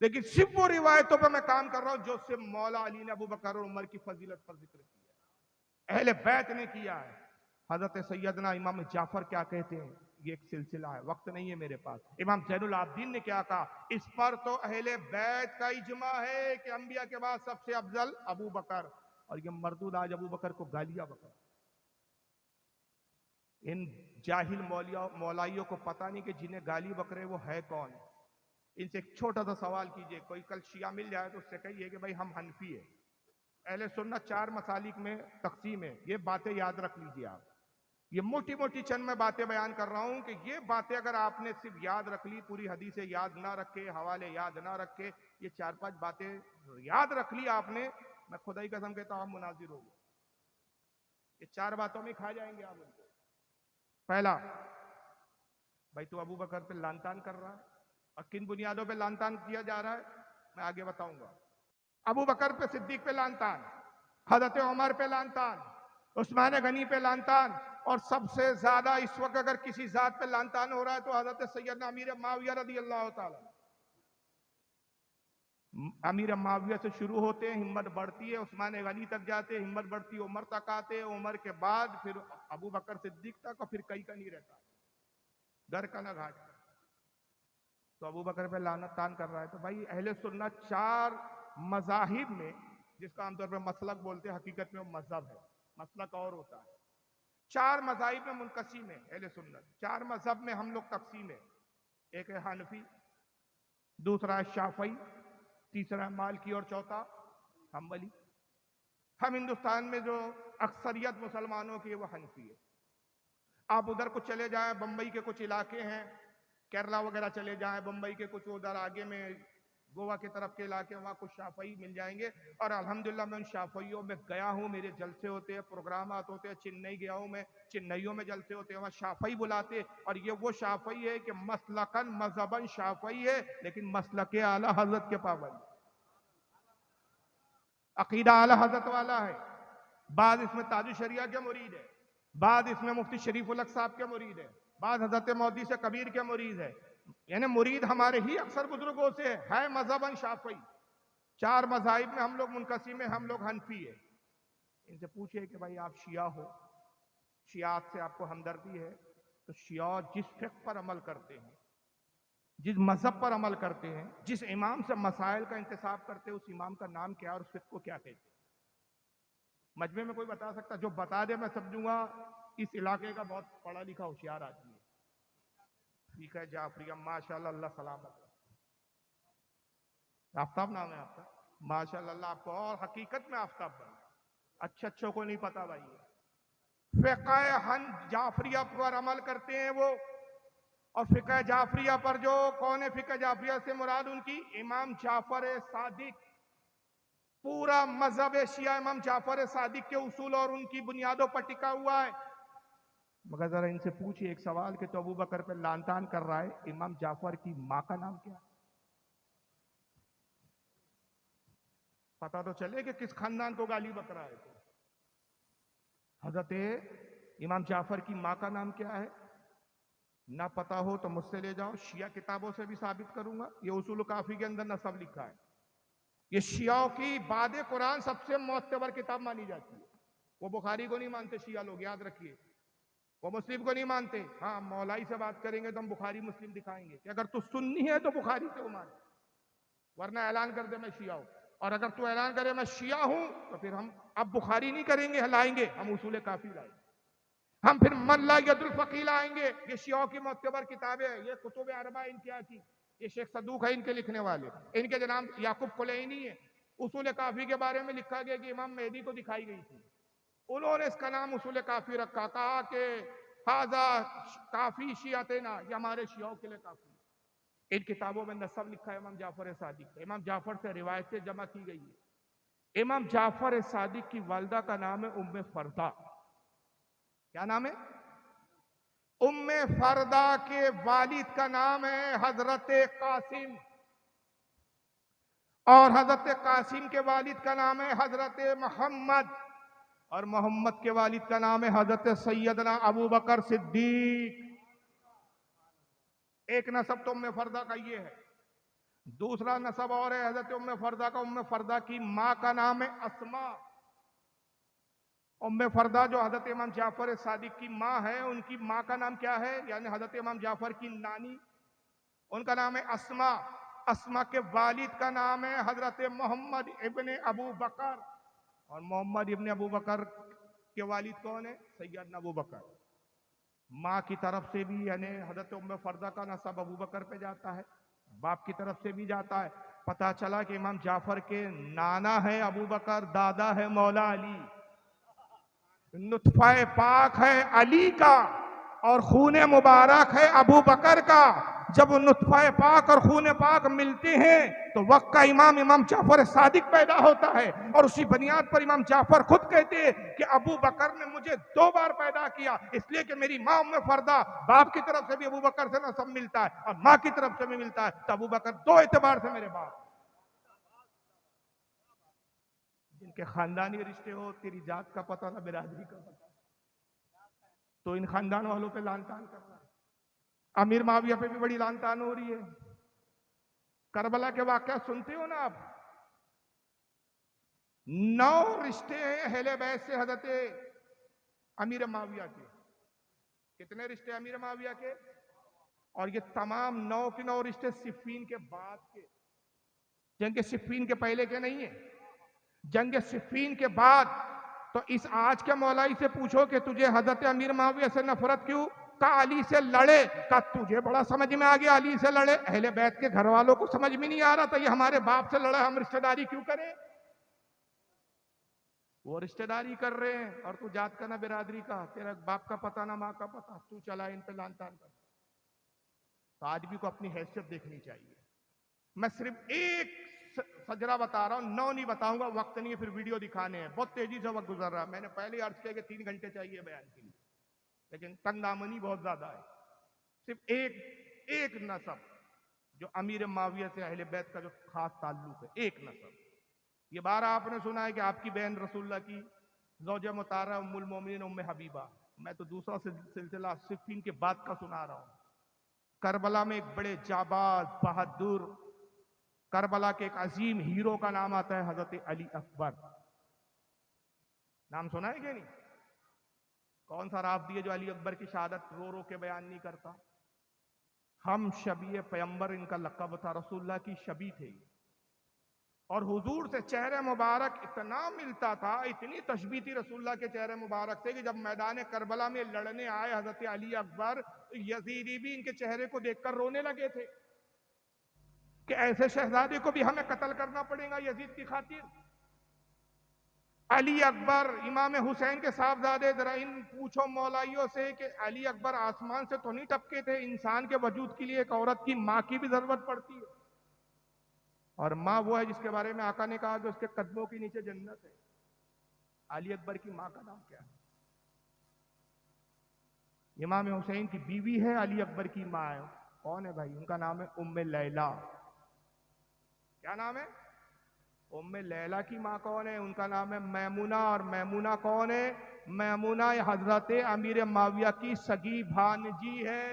لیکن صرف وہ روایتوں پہ میں کام کر رہا ہوں جو صرف مولا علی نے ابو بکر اور عمر کی فضیلت پر ذکر کیا ہے، اہل بیت نے کیا ہے. حضرت سیدنا امام جعفر کیا کہتے ہیں، یہ ایک سلسلہ ہے، وقت نہیں ہے میرے پاس. امام زین العابدین نے کیا کہا، اس پر تو اہل بیت کا اجماع ہے کہ انبیاء کے بعد سب سے افضل ابو بکر. اور یہ مردود آج ابو بکر کو گالیاں بکر. ان جاہل مولائیوں کو پتہ نہیں کہ جنہیں گالی بکرے وہ ہے کون. ان سے ایک چھوٹا سا سوال کیجئے، کوئی کل شیعہ مل جائے تو اس سے کہیے کہ بھائی ہم حنفی ہیں. اہل سنت 4 مسالک میں تقسیم ہے. یہ باتیں یاد رکھ لیجئے آپ. یہ موٹی موٹی چند میں باتیں بیان کر رہا ہوں کہ یہ باتیں اگر آپ نے صرف یاد رکھ لی، پوری حدیثیں یاد نہ رکھے، حوالے یاد نہ رکھے، یہ 4-5 باتیں یاد رکھ لی آپ نے، میں خدا کی قسم کہتا ہوں آپ مناظر ہو گئے. یہ 4 باتوں میں کھا جائیں گے آپ ان کو. پہلا، بھائی تو ابو بکر پہ لعن طعن کر رہا ہے، اور کن بنیادوں پہ لعن طعن کیا جا رہا ہے میں آگے بتاؤں گا. ابو بکر پہ صدیق پہ لعن طعن، حضرت عمر پہ لعن طعن، عثمان غنی پہ لعن طعن، اور سب سے زیادہ اس وقت اگر کسی ذات پہ لعن طعن ہو رہا ہے تو حضرت سیدنا امیر معاویہ رضی اللہ تعالی. امیر معاویہ سے شروع ہوتے ہیں، ہمت بڑھتی ہے، عثمان غنی تک جاتے ہیں، ہمت بڑھتی ہے، عمر تک آتے، عمر کے بعد پھر ابو بکر صدیق تک، اور پھر کئی کا نہیں رہتا، گھر کا نہ گھاٹ کا. تو ابو بکر پہ لعنت تان کر رہا ہے. تو بھائی اہل سنت 4 مذاہب میں، جس کا عام طور پہ مسلک بولتے ہیں، حقیقت میں وہ مذہب ہے، مسلک اور ہوتا ہے. 4 مذاہب میں منقسم ہے اہل سنت. 4 مذہب میں ہم لوگ تقسیم ہے. ایک ہے حنفی، دوسرا ہے شافعی، تیسرا ہے مالکی اور چوتھا حنبلی. ہم ہندوستان میں جو اکثریت مسلمانوں کی ہے وہ حنفی ہے. آپ ادھر کچھ چلے جائیں، بمبئی کے کچھ علاقے ہیں، کیرلا وغیرہ چلے جائیں، بمبئی کے کچھ ادھر آگے میں گوا کی طرف کے علاقے، وہاں کچھ شافعی مل جائیں گے. اور الحمدللہ میں ان شافعیوں میں گیا ہوں، میرے جلسے ہوتے ہیں، پروگرامات ہوتے ہیں. چنئی گیا ہوں میں، چنئیوں میں جلسے ہوتے ہیں، وہاں شافعی بلاتے. اور یہ وہ شافعی ہے کہ مسلکن مذہبن شافعی ہے، لیکن مسلک اعلیٰ حضرت کے پابند، عقیدہ اعلیٰ حضرت والا ہے. بعض اس میں تاج الشریعہ کے مرید ہے، بعض اس میں مفتی شریف الحق صاحب کے مرید ہے، بعض حضرت مودودی سے کبیر کے مرید ہے. یعنی مرید ہمارے ہی اکثر بزرگوں سے ہے مذہباً شافعی. 4 مذاہب میں ہم لوگ منقسم ہیں، ہم لوگ حنفی ہے. ان سے پوچھئے کہ بھائی آپ شیعہ ہو، شیعات سے آپ کو ہمدردی ہے، تو شیعہ جس فقہ پر عمل کرتے ہیں، جس مذہب پر عمل کرتے ہیں، جس امام سے مسائل کا انتصاب کرتے ہیں، اس امام کا نام کیا اور اس فقہ کو کیا کہتے ہیں؟ مجمع میں کوئی بتا سکتا؟ جو بتا دے میں سمجھوں گا اس علاقے کا بہت پڑھا لکھا ہوشیار آدمی ہے. فقہ جعفریہ، ماشاءاللہ، اللہ سلامت. آفتاب نام ہے آپ کا، ماشاءاللہ، اللہ آپ کو اور حقیقت میں آفتاب بنے. اچھوں کو نہیں پتا بھائی. فقہ جعفریہ پر عمل کرتے ہیں وہ. اور فقہ جعفریہ پر جو کون ہے؟ فقہ جعفریہ سے مراد ان کی امام جعفر صادق. پورا مذہب شیعہ امام جعفر صادق کے اصول اور ان کی بنیادوں پر ٹکا ہوا ہے. مگر ذرا ان سے پوچھئے ایک سوال کہ تو ابو بکر پہ لعن طعن کر رہا ہے، امام جعفر کی ماں کا نام کیا ہے؟ پتا تو چلے کہ کس خاندان کو گالی بک رہا ہے. حضرت امام جعفر کی ماں کا نام کیا ہے؟ نہ پتا ہو تو مجھ سے لے جاؤ، شیعہ کتابوں سے بھی ثابت کروں گا. یہ اصول کافی کے اندر نسب لکھا ہے. یہ شیعوں کی بعد قرآن سب سے معتبر کتاب مانی جاتی ہے. وہ بخاری کو نہیں مانتے شیعہ لوگ، یاد رکھیے. وہ مسلم کو نہیں مانتے. ہاں، مولائی سے بات کریں گے تو ہم بخاری مسلم دکھائیں گے کہ اگر تو سنی ہے تو بخاری سے وہ مان، ورنہ اعلان کر دے میں شیعہ ہوں. اور اگر تو اعلان کرے میں شیعہ ہوں تو پھر ہم اب بخاری نہیں کریں گے، لائیں گے ہم اصول کافی لائیں گے. ہم پھر من لا ید الفقی لائیں گے. یہ شیعوں کی معتبر کتابیں ہیں. یہ کتب اربعہ ان کیا تھی؟ یہ شیخ صدوق ہے ان کے لکھنے والے. ان کے جناب یعقوب کلینی ہے. اصول کافی کے بارے میں لکھا گیا کہ امام مہدی کو دکھائی گئی تھی. انہوں نے اس کا نام اصول کافی رکھا، کہا کہ ھذا کافی شیعتنا، یہ ہمارے شیعوں کے لیے کافی. ان کتابوں میں نسب لکھا ہے امام جعفر صادق. امام جعفر سے روایتیں جمع کی گئی ہے. امام جعفر صادق کی والدہ کا نام ہے ام فردا. کیا نام ہے؟ ام فردا. کے والد کا نام ہے حضرت قاسم، اور حضرت قاسم کے والد کا نام ہے حضرت محمد، اور محمد کے والد کا نام ہے حضرت سیدنا ابو بکر صدیق. ایک نسب تو ام فردا کا یہ ہے. دوسرا نسب اور ہے حضرت ام فردا کا. ام فردا کی ماں کا نام ہے اسما. ام فردا جو حضرت امام جعفر صادق کی ماں ہے، ان کی ماں کا نام کیا ہے؟ یعنی حضرت امام جعفر کی نانی، ان کا نام ہے اسما. اسما کے والد کا نام ہے حضرت محمد ابن ابو بکر، اور محمد ابن ابو بکر کے والد کون ہے؟ سیدنا ابو بکر. ماں کی طرف سے بھی یعنی حضرت ام فردا کا نسب ابو بکر پہ جاتا ہے، باپ کی طرف سے بھی جاتا ہے. پتہ چلا کہ امام جعفر کے نانا ہے ابو بکر، دادا ہے مولا علی. نطفہ پاک ہے علی کا اور خون مبارک ہے ابو بکر کا. جب نطفہ پاک اور خون پاک ملتے ہیں تو وقت کا امام جعفر صادق پیدا ہوتا ہے. اور اسی بنیاد پر امام جعفر خود کہتے ہیں کہ ابو بکر نے مجھے 2 بار پیدا کیا، اس لیے کہ میری ماں ام فردا، باپ کی طرف سے بھی ابو بکر سے نسب ملتا ہے اور ماں کی طرف سے بھی ملتا ہے، تو ابو بکر 2 اعتبار سے میرے باپ. جن کے خاندانی رشتے ہو، تیری ذات کا پتہ نہ برادری کا پتہ، تو ان خاندان والوں پہ لعن طعن کرنا. امیر معاویہ پہ بھی بڑی لعن طعن ہو رہی ہے. کربلا کے واقعات سنتے ہو نا آپ. 9 رشتے ہیں اہل بیت سے حضرت امیر معاویہ کے. کتنے رشتے امیر معاویہ کے؟ اور یہ تمام 9 کے 9 رشتے صفین کے بعد کے، جنگ صفین کے پہلے کے نہیں ہیں، جنگ صفین کے بعد. تو اس آج کے مولائی سے پوچھو کہ تجھے حضرت امیر معاویہ سے نفرت کیوں؟ کہا علی سے لڑے. کہا تجھے بڑا سمجھ میں آ گیا علی سے لڑے، اہل بیت کے گھر والوں کو سمجھ میں نہیں آ رہا تھا یہ ہمارے باپ سے لڑے، ہم رشتہ داری کیوں کریں؟ وہ رشتہ داری کر رہے ہیں اور تو جات کا نہ برادری کا، تیرا باپ کا پتہ نہ ماں کا پتہ، تو چلا ان پہ لان تان کر. تو آدمی کو اپنی حیثیت دیکھنی چاہیے. میں صرف ایک سجرہ بتا رہا ہوں، 9 نہیں بتاؤں گا، وقت نہیں ہے، پھر ویڈیو دکھانے ہیں، بہت تیزی سے وقت گزر رہا ہے. میں نے پہلے ہی عرض کیا کہ 3 گھنٹے چاہیے بیان کے لیے، لیکن تنگ دامنی بہت زیادہ ہے. صرف ایک نسب جو امیر معاویہ سے اہل بیت کا جو خاص تعلق ہے، ایک نسب. یہ بار آپ نے سنا ہے کہ آپ کی بہن رسول اللہ کی زوجہ مطہرہ ام المومنین ام حبیبہ. میں تو دوسرا سلسلہ صفین کے بعد کا سنا رہا ہوں. کربلا میں ایک بڑے جاباز بہادر، کربلا کے ایک عظیم ہیرو کا نام آتا ہے حضرت علی اکبر. نام سنا ہے کہ نہیں؟ کون سا رافضی ہے جو علی اکبر کی شہادت رو رو کے بیان نہیں کرتا؟ ہم شبیہ پیمبر ان کا لقب تھا، رسول اللہ کی شبیہ تھے، اور حضور سے چہرے مبارک اتنا ملتا تھا، اتنی تشبیہ تھی رسول اللہ کے چہرے مبارک سے کہ جب میدان کربلا میں لڑنے آئے حضرت علی اکبر، یزیدی بھی ان کے چہرے کو دیکھ کر رونے لگے تھے کہ ایسے شہزادے کو بھی ہمیں قتل کرنا پڑے گا یزید کی خاطر. علی اکبر امام حسین کے صاحبزادے، ذرا ان پوچھو مولائیوں سے کہ علی اکبر آسمان سے تو نہیں ٹپکے تھے. انسان کے وجود کے لیے ایک عورت کی ماں کی بھی ضرورت پڑتی ہے، اور ماں وہ ہے جس کے بارے میں آقا نے کہا کہ اس کے قدموں کے نیچے جنت ہے. علی اکبر کی ماں کا نام کیا ہے؟ امام حسین کی بیوی ہے، علی اکبر کی ماں ہے. کون ہے بھائی؟ ان کا نام ہے ام لیلہ. کیا نام ہے؟ ام لیلہ کی ماں کون ہے؟ ان کا نام ہے میمونہ. اور میمونہ کون ہے؟ میمونہ حضرت امیر معاویہ کی سگی بھانجی ہے.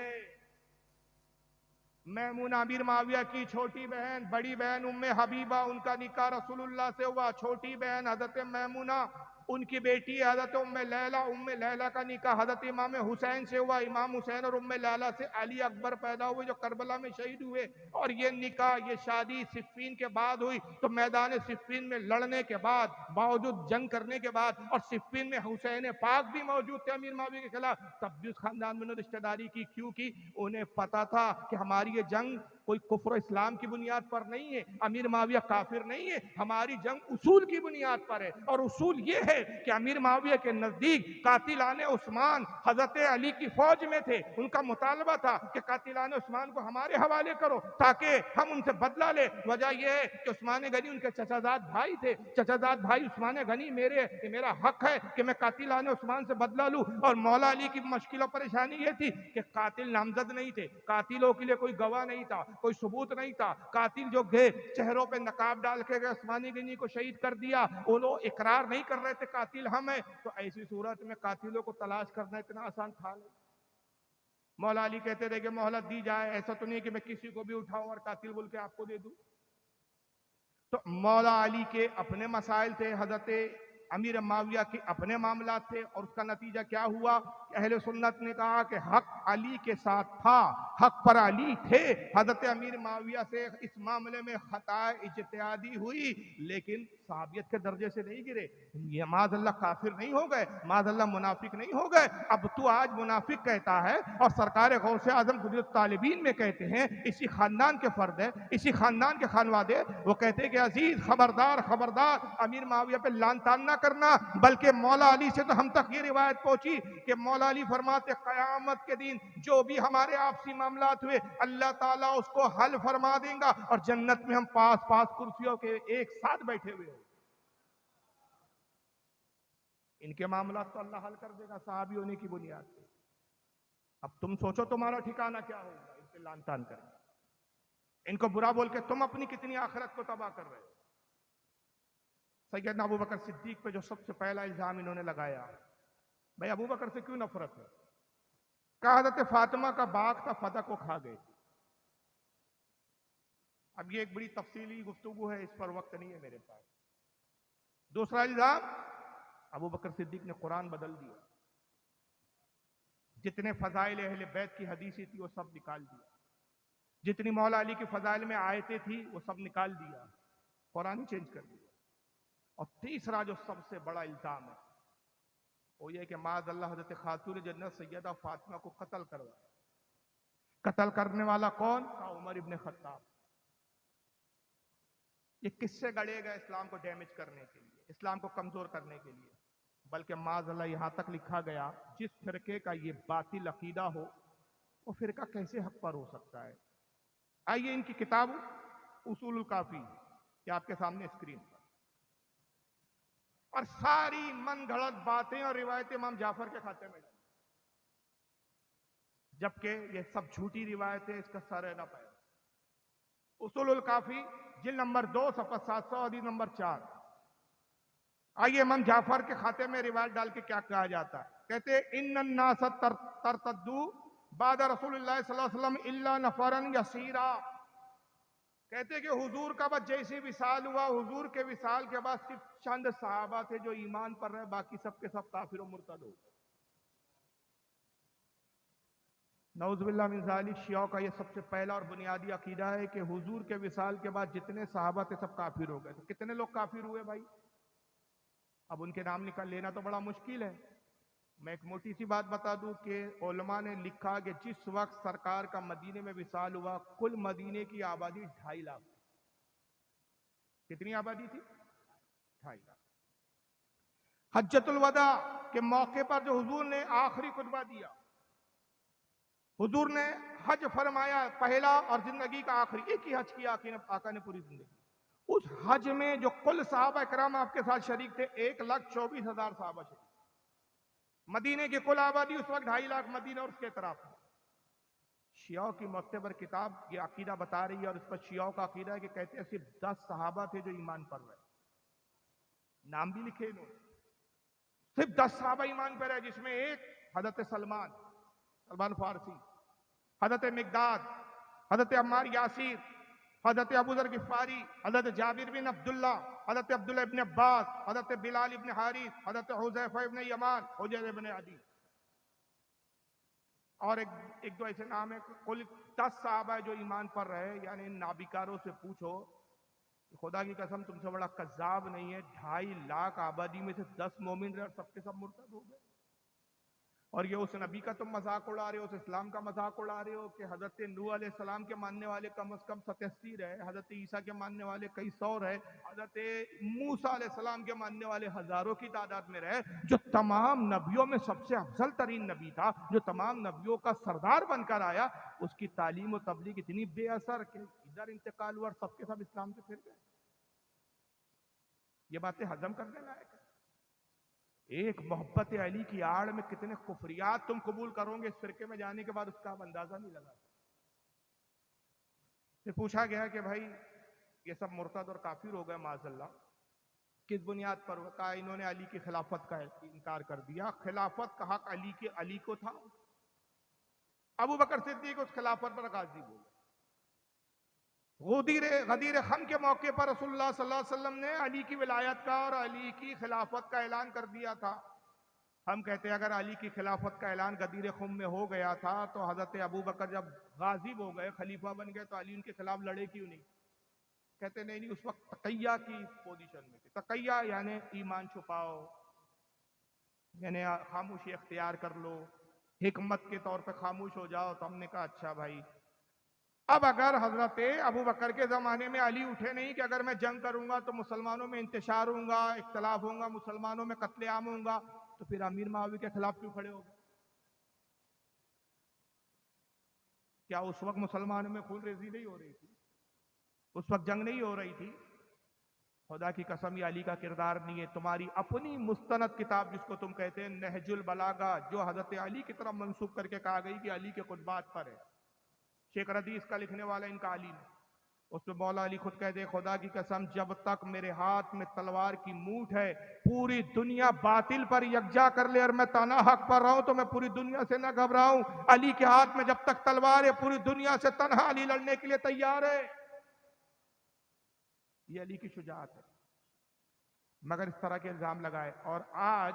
میمونہ امیر معاویہ کی چھوٹی بہن، بڑی بہن ام حبیبہ، ان کا نکاح رسول اللہ سے ہوا. چھوٹی بہن حضرت میمونہ، ان کی بیٹی حضرت ام لیلہ. ام لیلہ کا نکاح حضرت امام حسین سے ہوا. امام حسین اور ام لیلہ سے علی اکبر پیدا ہوئے جو کربلا میں شہید ہوئے. اور یہ نکاح، یہ شادی صفین کے بعد ہوئی. تو میدان صفین میں لڑنے کے بعد، باوجود جنگ کرنے کے بعد، اور صفین میں حسین پاک بھی موجود تھے امیر معاویہ کے خلاف، تب بھی اس خاندان میں نے رشتہ داری کی. کیوں کی؟ انہیں پتا تھا کہ ہماری یہ جنگ کوئی کفر و اسلام کی بنیاد پر نہیں ہے، امیر معاویہ کافر نہیں ہے، ہماری جنگ اصول کی بنیاد پر ہے. اور اصول یہ ہے کہ امیر معاویہ کے نزدیک قاتلان عثمان حضرت علی کی فوج میں تھے. ان کا مطالبہ تھا کہ قاتلان عثمان کو ہمارے حوالے کرو تاکہ ہم ان سے بدلہ لیں. وجہ یہ ہے کہ عثمان غنی ان کے چچا زاد بھائی تھے. چچا زاد بھائی عثمان غنی میرا حق ہے کہ میں قاتلان عثمان سے بدلہ لوں. اور مولا علی کی مشکل و پریشانی یہ تھی کہ قاتل نامزد نہیں تھے، قاتلوں کے لیے کوئی گواہ نہیں تھا، کوئی ثبوت نہیں تھا. قاتل جو گئے چہروں پہ نقاب ڈال کے گئے، عثمان غنی کو شہید کر دیا. وہ لوگ اقرار نہیں کر رہے تھے قاتل ہم ہیں. تو ایسی صورت میں قاتلوں کو تلاش کرنا اتنا آسان تھا نہیں. مولا علی کہتے تھے کہ مہلت دی جائے، ایسا تو نہیں کہ میں کسی کو بھی اٹھاؤں اور قاتل بول کے آپ کو دے دوں. تو مولا علی کے اپنے مسائل تھے، حضرت امیر معاویہ کے اپنے معاملات تھے. اور اس کا نتیجہ کیا ہوا کہ اہل سنت نے کہا کہ حق علی کے ساتھ تھا، حق پر علی تھے. حضرت امیر معاویہ سے اس معاملے میں خطا اجتہادی ہوئی، لیکن صحابیت کے درجے سے نہیں گرے. یہ معاذ اللہ کافر نہیں ہو گئے، معاذ اللہ منافق نہیں ہو گئے. اب تو آج منافق کہتا ہے، اور سرکار غوث اعظم قدرت طالبین میں کہتے ہیں، اسی خاندان کے فرد ہے، اسی خاندان کے خانوادے، وہ کہتے ہیں کہ عزیز خبردار خبردار امیر معاویہ پہ لان تان نہ کرنا. بلکہ مولا علی سے تو ہم تک یہ روایت پہنچی کہ مولا علی فرماتے قیامت کے دن جو بھی ہمارے آپسی معاملات ہوئے اللہ تعالیٰ اس کو حل فرما دیں گا، اور جنت میں ہم پاس پاس کرسیوں کے ایک ساتھ بیٹھے ہوئے ہیں. ان کے معاملات تو اللہ حل کر دے گا صحابی ہونے کی بنیاد پہ. اب تم سوچو تمہارا ٹھکانہ کیا ہوگا ان پہ لان تان کریں، ان کو برا بول کے تم اپنی کتنی آخرت کو تباہ کر رہے ہو. سیدنا ابو بکر صدیق پہ جو سب سے پہلا الزام انہوں نے لگایا، بھائی ابو بکر سے کیوں نفرت ہے؟ کہا حضرت فاطمہ کا باغ تھا، فتح کو کھا گئے. اب یہ ایک بڑی تفصیلی گفتگو ہے، اس پر وقت نہیں ہے میرے پاس. دوسرا الزام، ابو بکر صدیق نے قرآن بدل دیا. جتنے فضائل اہل بیت کی حدیثی تھی وہ سب نکال دیا، جتنی مولا علی کی فضائل میں آیتیں تھی وہ سب نکال دیا، قرآن ہی چینج کر دیا۔ اور تیسرا جو سب سے بڑا الزام ہے وہ یہ کہ معاذ اللہ حضرت خاتون جنت سیدہ فاطمہ کو قتل کروایا۔ قتل کرنے والا کون تھا؟ عمر ابن خطاب۔ یہ کس سے گڑے گئے؟ اسلام کو ڈیمیج کرنے کے لیے، اسلام کو کمزور کرنے کے لیے۔ بلکہ معاذ اللہ یہاں تک لکھا گیا جس فرقے کا یہ باطل عقیدہ ہو وہ فرقہ کیسے حق پر ہو سکتا ہے؟ آئیے ان کی کتاب اصول الکافی کہ آپ کے سامنے اسکرین پر، اور ساری من گھڑت باتیں اور روایتیں امام جعفر کے کھاتے میں ڈالیں، جبکہ یہ سب جھوٹی روایتیں، اس کا سر نہ پائے۔ اصول الکافی جلد نمبر 2 صفحہ 700 حدیث نمبر 4۔ آئیے امام جعفر کے کھاتے میں روایت ڈال کے کیا کہا جاتا ہے؟ کہتے ہیں ان الناس ترتدوا بعد رسول اللہ صلی اللہ علیہ وسلم الا نفرا یسیرا۔ کہتے ہیں کہ حضور کا بعد جیسی وصال ہوا، حضور کے وصال کے بعد صرف چند صحابہ تھے جو ایمان پر رہے، باقی سب کے سب کافر و مرتد ہو گئے۔ نعوذ باللہ من ذالک، شیعوں کا یہ سب سے پہلا اور بنیادی عقیدہ ہے کہ حضور کے وصال کے بعد جتنے صحابہ تھے سب کافر ہو گئے۔ تو کتنے لوگ کافر ہوئے بھائی؟ اب ان کے نام نکال لینا تو بڑا مشکل ہے۔ میں ایک موٹی سی بات بتا دوں کہ علماء نے لکھا کہ جس وقت سرکار کا مدینے میں وصال ہوا، کل مدینے کی آبادی 2.5 لاکھ۔ کتنی آبادی تھی؟ 2.5 لاکھ۔ حجۃ الوداع کے موقع پر جو حضور نے آخری خطبہ دیا، حضور نے حج فرمایا پہلا اور زندگی کا آخری، ایک ہی حج کیا آقا نے پوری زندگی۔ اس حج میں جو کل صحابہ اکرام آپ کے ساتھ شریک تھے 1,24,000 صحابہ شریک۔ مدینے کی کل آبادی اس وقت 2.5 لاکھ مدینہ اور اس کے اطراف میں۔ شیعوں کی معتبر کتاب یہ عقیدہ بتا رہی ہے، اور اس پر شیعوں کا عقیدہ ہے کہ کہتے ہیں صرف 10 صحابہ تھے جو ایمان پر رہے، نام بھی لکھے انہوں نے، صرف 10 صحابہ ایمان پر رہے، جس میں ایک حضرت سلمان فارسی، حضرت مقداد، حضرت عمار یاسر، حضرت ابو ذر غفاری، حضرت جابر بن عبداللہ، حضرت عبداللہ ابن عباس، حضرت بلال ابن حارث، حضرت حذیفہ ابن یمان، حجیر ابن عدی، اور ایک دو ایسے نام ہیں۔ کل 10 صحابہ ہے جو ایمان پر رہے۔ یعنی ان نابکاروں سے پوچھو، خدا کی قسم تم سے بڑا کذاب نہیں ہے، 2.5 لاکھ آبادی میں سے 10 مومن رہے اور سب کے سب مرتد ہو گئے، اور یہ اس نبی کا تم مذاق اڑا رہے ہو، اس اسلام کا مذاق اڑا رہے ہو کہ حضرت نوح علیہ السلام کے ماننے والے کم از کم 87 رہے، حضرت عیسیٰ کے ماننے والے کئی 100 رہے، حضرت موسیٰ علیہ السلام کے ماننے والے ہزاروں کی تعداد میں رہے۔ جو تمام نبیوں میں سب سے افضل ترین نبی تھا، جو تمام نبیوں کا سردار بن کر آیا، اس کی تعلیم و تبلیغ اتنی بے اثر کہ ادھر انتقال ہوا اور سب کے سب اسلام سے پھر گئے۔ یہ باتیں ہضم کرنے لائق ہے؟ ایک محبت علی کی آڑ میں کتنے کفریات تم قبول کرو گے اس فرقے میں جانے کے بعد، اس کا اب اندازہ نہیں لگا۔ پھر پوچھا گیا کہ بھائی یہ سب مرتد اور کافر ہو گئے معاذ اللہ، کس بنیاد پر؟ کہا انہوں نے علی کی خلافت کا انکار کر دیا۔ خلافت کا حق علی کو تھا، ابو بکر صدیق اس خلافت پر غازی ہو گئے۔ غدیر خم کے موقع پر رسول اللہ صلی اللہ علیہ وسلم نے علی کی ولایت کا اور علی کی خلافت کا اعلان کر دیا تھا۔ ہم کہتے ہیں اگر علی کی خلافت کا اعلان غدیر خم میں ہو گیا تھا تو حضرت ابو بکر جب غازب ہو گئے، خلیفہ بن گئے، تو علی ان کے خلاف لڑے کیوں نہیں؟ کہتے نہیں، اس وقت تقیہ کی پوزیشن میں تھے۔ تقیہ یعنی ایمان چھپاؤ، یعنی خاموشی اختیار کر لو، حکمت کے طور پہ خاموش ہو جاؤ۔ تو ہم نے کہا اچھا بھائی، اب اگر حضرت ابو بکر کے زمانے میں علی اٹھے نہیں کہ اگر میں جنگ کروں گا تو مسلمانوں میں انتشار ہوں گا، اختلاف ہوں گا، مسلمانوں میں قتل عام ہوں گا، تو پھر امیر معاویہ کے خلاف کیوں کھڑے ہو گئے؟ کیا اس وقت مسلمانوں میں خون ریزی نہیں ہو رہی تھی؟ اس وقت جنگ نہیں ہو رہی تھی؟ خدا کی قسم یہ علی کا کردار نہیں ہے۔ تمہاری اپنی مستند کتاب جس کو تم کہتے ہیں نہج البلاغہ، جو حضرت علی کی طرف منسوب کر کے کہا گئی کہ علی کے خطبات پر ہے، شیخ ردیث کا لکھنے والا ان کا علی نے، اس میں مولا علی خود کہتے ہیں خدا کی قسم جب تک میرے ہاتھ میں تلوار کی مونٹ ہے، پوری دنیا باطل پر یکجا کر لے اور میں تنہا حق پر رہوں تو میں پوری دنیا سے نہ گھبراؤں۔ علی کے ہاتھ میں جب تک تلوار ہے، پوری دنیا سے تنہا علی لڑنے کے لیے تیار ہے۔ یہ علی کی شجاعت ہے، مگر اس طرح کے الزام لگائے۔ اور آج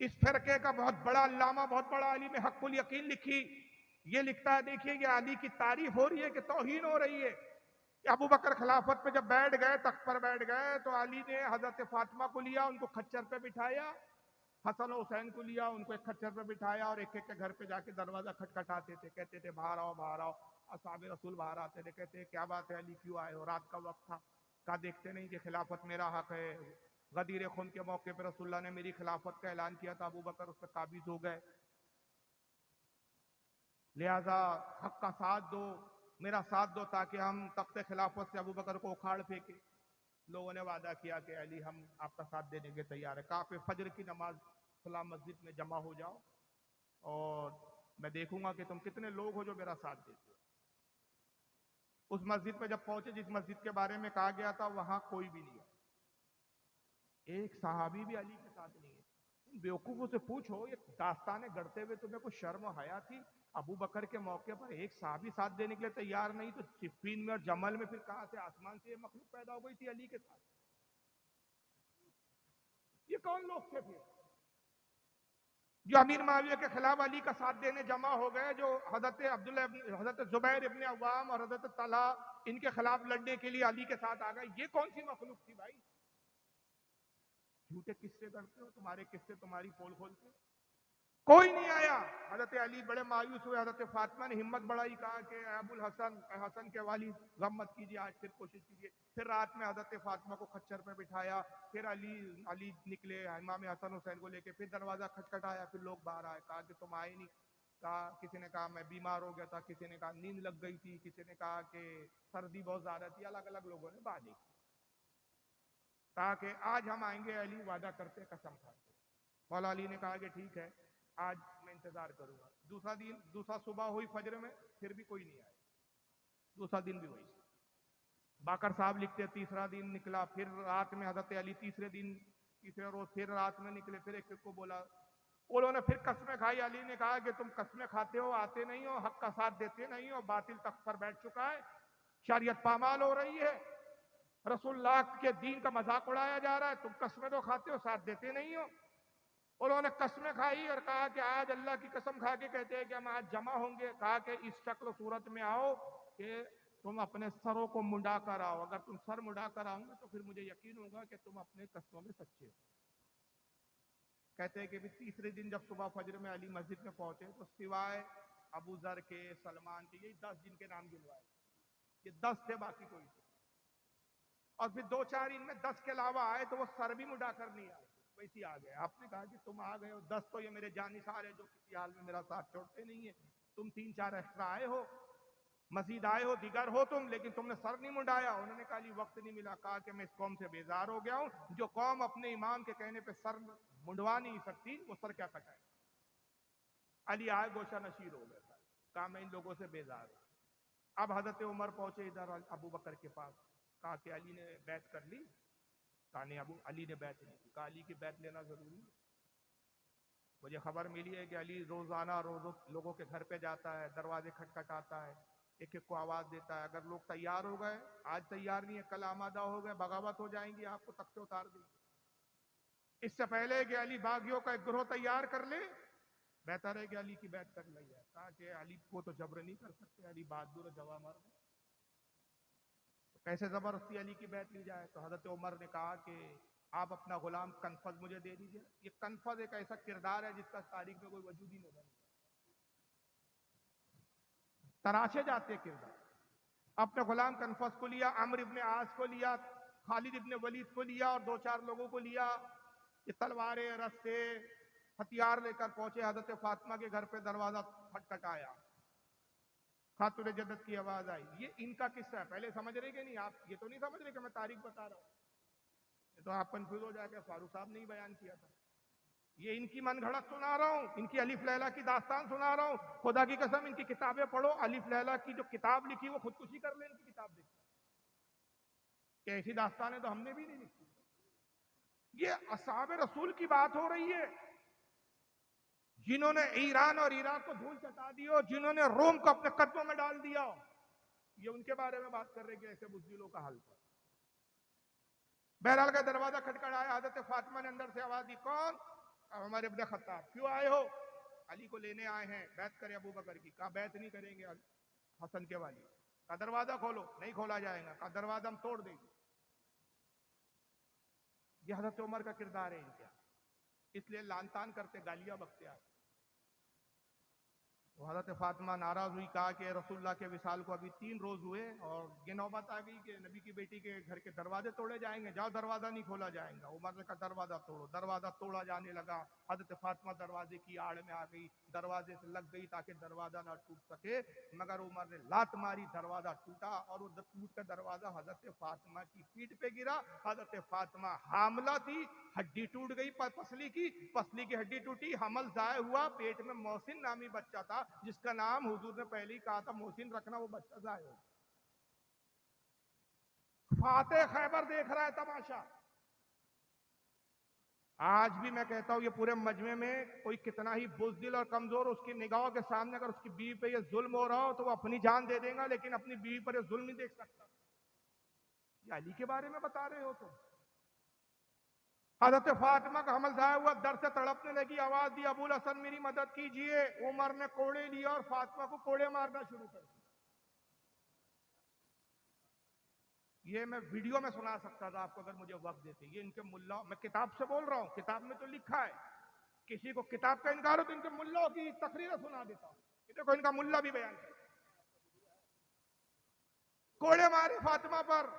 اس فرقے کا بہت بڑا علامہ، بہت بڑا عالم حق الیقین لکھی، یہ لکھتا ہے، دیکھیے یہ علی کی تعریف ہو رہی ہے کہ توہین ہو رہی ہے کہ ابو بکر خلافت پہ جب بیٹھ گئے، تخت پر بیٹھ گئے، تو علی نے حضرت فاطمہ کو لیا، ان کو کھچر پہ بٹھایا، حسن و حسین کو لیا، ان کو ایک کھچر پہ بٹھایا، اور ایک ایک کے گھر پہ جا کے دروازہ کھٹکھٹاتے تھے، کہتے تھے باہر آؤ باہر آؤ۔ اصحاب رسول باہر آتے تھے، کہتے کیا بات ہے علی کیوں آئے ہو، رات کا وقت تھا، کہا دیکھتے نہیں کہ خلافت میرا حق ہے، غدیر خون کے موقع پہ رسول اللہ نے میری خلافت کا اعلان کیا تھا، ابو بکر اس پہ قابض ہو گئے، لہذا حق کا ساتھ دو، میرا ساتھ دو تاکہ ہم تخت خلافت سے ابو بکر کو اکھاڑ پھینکے۔ لوگوں نے وعدہ کیا کہ علی ہم آپ کا ساتھ دینے کے تیار ہے، کہا کہ فجر کی نماز فلاں مسجد میں جمع ہو جاؤ اور میں دیکھوں گا کہ تم کتنے لوگ ہو جو میرا ساتھ دیتے ہو۔ اس مسجد پہ جب پہنچے جس مسجد کے بارے میں کہا گیا تھا، وہاں کوئی بھی نہیں ہے، ایک صحابی بھی علی کے ساتھ نہیں ہے۔ بیوقوفوں سے پوچھو، یہ داستانیں گڑھتے ہوئے تمہیں کوئی شرم و حیا تھی؟ ابو بکر کے موقع پر ایک صحابی ساتھ دینے کے لیے تیار نہیں، تو صفین میں اور جمل میں پھر کہاں سے آسمان سے یہ مخلوق پیدا ہو گئی تھی علی کے ساتھ؟ یہ کون لوگ تھے پھر جو امیر معاویہ کے خلاف علی کا ساتھ دینے جمع ہو گئے، جو حضرت حضرت زبیر ابن عوام اور حضرت طلحہ ان کے خلاف لڑنے کے لیے علی کے ساتھ آ گئے؟ یہ کون سی مخلوق تھی بھائی؟ جھوٹے قصے کرتے ہو، تمہارے قصے تمہاری پول کھولتے، کوئی نہیں آیا۔ حضرت علی بڑے مایوس ہوئے، حضرت فاطمہ نے ہمت بڑھائی، کہا کہ ابو الحسن، حسن کے والد، غم مت کیجیے، آج پھر کوشش کیجیے۔ پھر رات میں حضرت فاطمہ کو کھچر پہ بٹھایا، پھر علی نکلے امام حسن حسین کو لے کے، پھر دروازہ کھٹکھٹایا، پھر لوگ باہر آئے، کہا کہ تم آئے نہیں، کہا کسی نے کہا میں بیمار ہو گیا تھا، کسی نے کہا نیند لگ گئی تھی، کسی نے کہا کہ سردی بہت زیادہ تھی، الگ الگ لوگوں نے باتیں کی، کہا کہ آج ہم آئیں گے علی، وعدہ کرتے قسم کھاتے۔ مولا علی نے کہا کہ ٹھیک ہے، آج میں انتظار کروں گا۔ دوسرا صبح ہوئی فجر میں، پھر بھی کوئی نہیں آیا، دوسرا دن بھی وہی۔ باقر صاحب لکھتے تیسرا دن نکلا، پھر رات میں حضرت علی تیسرے روز پھر رات میں نکلے، پھر ایک کو بولا، انہوں نے پھر قسمیں کھائی۔ علی نے کہا کہ تم قسمیں کھاتے ہو، آتے نہیں ہو، حق کا ساتھ دیتے نہیں ہو، باطل تخت پر بیٹھ چکا ہے، شریعت پامال ہو رہی ہے، رسول اللہ کے دین کا مذاق اڑایا جا رہا ہے، تم قسمیں تو کھاتے ہو، ساتھ دیتے نہیں ہو۔ انہوں نے قسمیں کھائی اور کہا کہ آج اللہ کی قسم کھا کے کہتے ہیں کہ ہم آج جمع ہوں گے، کہا کہ اس شکل و صورت میں آؤ کہ تم اپنے سروں کو منڈا کر آؤ، اگر تم سر منڈا کر آؤ گے تو پھر مجھے یقین ہوگا کہ تم اپنے قسموں میں سچے ہو۔ کہتے ہیں کہ تیسرے دن جب صبح فجر میں علی مسجد میں پہنچے تو سوائے ابو ذر کے، سلمان کے، یہی 10 جن کے نام گنوائے، یہ 10 تھے، باقی کوئی تھے۔ اور پھر 2-4 ان میں 10 کے علاوہ آئے تو وہ سر بھی مڈا کر نہیں آئے، ویسی آ گئے۔ آپ نے کہا کہ تم آ گئے ہو، 10 تو یہ میرے جانثار ہے جو کسی حال میں میرا ساتھ چھوڑتے نہیں ہیں، تم 3-4 ایکسٹرا آئے ہو، مزید آئے ہو، دیگر ہو تم، لیکن تم نے سر نہیں منڈایا۔ انہوں نے کہا جی وقت نہیں ملا، کہا کہ میں اس قوم سے بیزار ہو گیا ہوں، جو قوم اپنے امام کے کہنے پہ سر منڈوا نہیں سکتی، وہ سر کیا کٹائے۔ علی آئے، گوشہ نشیر ہو گئے، کہا میں ان لوگوں سے بیزار ہوں۔ اب حضرت عمر پہنچے ادھر ابو بکر کے پاس، کہا کہ علی نے بیعت کر لی، کہا نہیں علی نے بیعت نہیں کی، کہا علی کی بیعت لینا ضروری ہے، مجھے خبر ملی ہے کہ علی روزانہ لوگوں کے گھر پہ جاتا ہے، دروازے کھٹکھٹاتا ہے، ایک ایک کو آواز دیتا ہے، اگر لوگ تیار ہو گئے، آج تیار نہیں ہے، کل آمادہ ہو گئے، بغاوت ہو جائیں گی، آپ کو تخت سے اتار دیں گے۔ اس سے پہلے کہ علی باغیوں کا ایک گروہ تیار کر لے، بہتر ہے کہ علی کی بیعت کر لی جائے۔ کہا کہ علی کو تو جبر نہیں کر سکتے، علی بہادر و جواں مرد ہے، کیسے زبردستی علی کی بیعت لی جائے؟ تو حضرت عمر نے کہا کہ آپ اپنا غلام کنفذ مجھے دے دیجئے۔ یہ کنفذ ایک ایسا کردار ہے جس کا تاریخ میں کوئی وجود ہی نہیں، تراشے جاتے کردار۔ اپنے غلام کنفذ کو لیا، عمرو ابن عاص کو لیا، خالد ابن ولید کو لیا اور 2-4 لوگوں کو لیا، یہ تلواریں، رسے، ہتھیار لے کر پہنچے حضرت فاطمہ کے گھر پہ، دروازہ کھٹکھٹایا، خاتون جنت کی آواز آئی۔ یہ ان کا قصہ ہے، پہلے سمجھ رہے کہ نہیں؟ آپ یہ تو نہیں سمجھ رہے کہ میں تاریخ بتا رہا ہوں، یہ تو آپ کنفیوز ہو جائے کہ فاروق صاحب نے ہی بیان کیا تھا۔ یہ ان کی من گھڑت سنا رہا ہوں، ان کی الف لیلا کی داستان سنا رہا ہوں، خدا کی قسم ان کی کتابیں پڑھو، الف لیلا کی جو کتاب لکھی وہ خودکشی کر لیں، ان کی کتاب دیکھ کہ ایسی داستانیں تو ہم نے بھی نہیں لکھی۔ یہ اصحاب رسول کی بات ہو رہی ہے، جنہوں نے ایران اور عراق کو دھول چٹا دی ہو، جنہوں نے روم کو اپنے قدموں میں ڈال دیا ہو، یہ ان کے بارے میں بات کر رہے کہ ایسے بزدلوں کا حل تھا۔ بہرحال کا دروازہ کھٹکھٹایا، حضرت فاطمہ نے اندر سے آواز دی، کون؟ عمر ابن خطاب کیوں آئے ہو؟ علی کو لینے آئے ہیں، بیعت کرے ابو بکر کی. کہا بیعت نہیں کریں گے حسن کے والی. کہا دروازہ کھولو. نہیں کھولا جائے گا. کہا دروازہ ہم توڑ دیں گے. یہ حضرت عمر کا کردار ہے ان کا، اس لیے لان تان کرتے، گالیاں بکتے آئے. وہ حضرت فاطمہ ناراض ہوئی، کہا کہ رسول اللہ کے وصال کو ابھی 3 روز ہوئے اور یہ نوبت آ گئی کہ نبی کی بیٹی کے گھر کے دروازے توڑے جائیں گے. جاؤ دروازہ نہیں کھولا جائے گا. عمر نے کہا دروازہ توڑو. دروازہ توڑا جانے لگا. حضرت فاطمہ دروازے کی آڑ میں آ گئی، دروازے سے لگ گئی تاکہ دروازہ نہ ٹوٹ سکے، مگر عمر نے لات ماری، دروازہ ٹوٹا اور وہ ٹوٹ کا دروازہ حضرت فاطمہ کی پیٹھ پہ گرا. حضرت فاطمہ حاملہ تھی، ہڈی ٹوٹ گئی پسلی کی ہڈی ٹوٹی، حمل ضائع ہوا. پیٹ میں محسن نامی بچہ تھا جس کا نام حضور نے پہلے ہی کہا تھا محسن رکھنا، وہ بچہ ضائع ہو. فاتح خیبر دیکھ رہا ہے تماشا. آج بھی میں کہتا ہوں یہ پورے مجمع میں کوئی کتنا ہی بزدل اور کمزور اس کی نگاہوں کے سامنے اگر اس کی بیوی پہ یہ ظلم ہو رہا ہو تو وہ اپنی جان دے دے گا، لیکن اپنی بیوی پر یہ ظلم نہیں دیکھ سکتا. یہ علی کے بارے میں بتا رہے ہو تم. حضرت فاطمہ کا حمل ضائع ہوا، در سے تڑپنے لگی، آواز دی ابو الحسن میری مدد کیجئے. عمر نے کوڑے لیا اور فاطمہ کو کوڑے مارنا شروع کر دیا. یہ میں ویڈیو میں سنا سکتا تھا آپ کو اگر مجھے وقت دیتے. یہ ان کے ملا، میں کتاب سے بول رہا ہوں، کتاب میں تو لکھا ہے. کسی کو کتاب کا انکار ہو تو ان کے ملاؤں کی تقریریں سنا دیتا ہوں. دیکھو ان کا ملا بھی بیان کرتا. کوڑے مارے فاطمہ پر.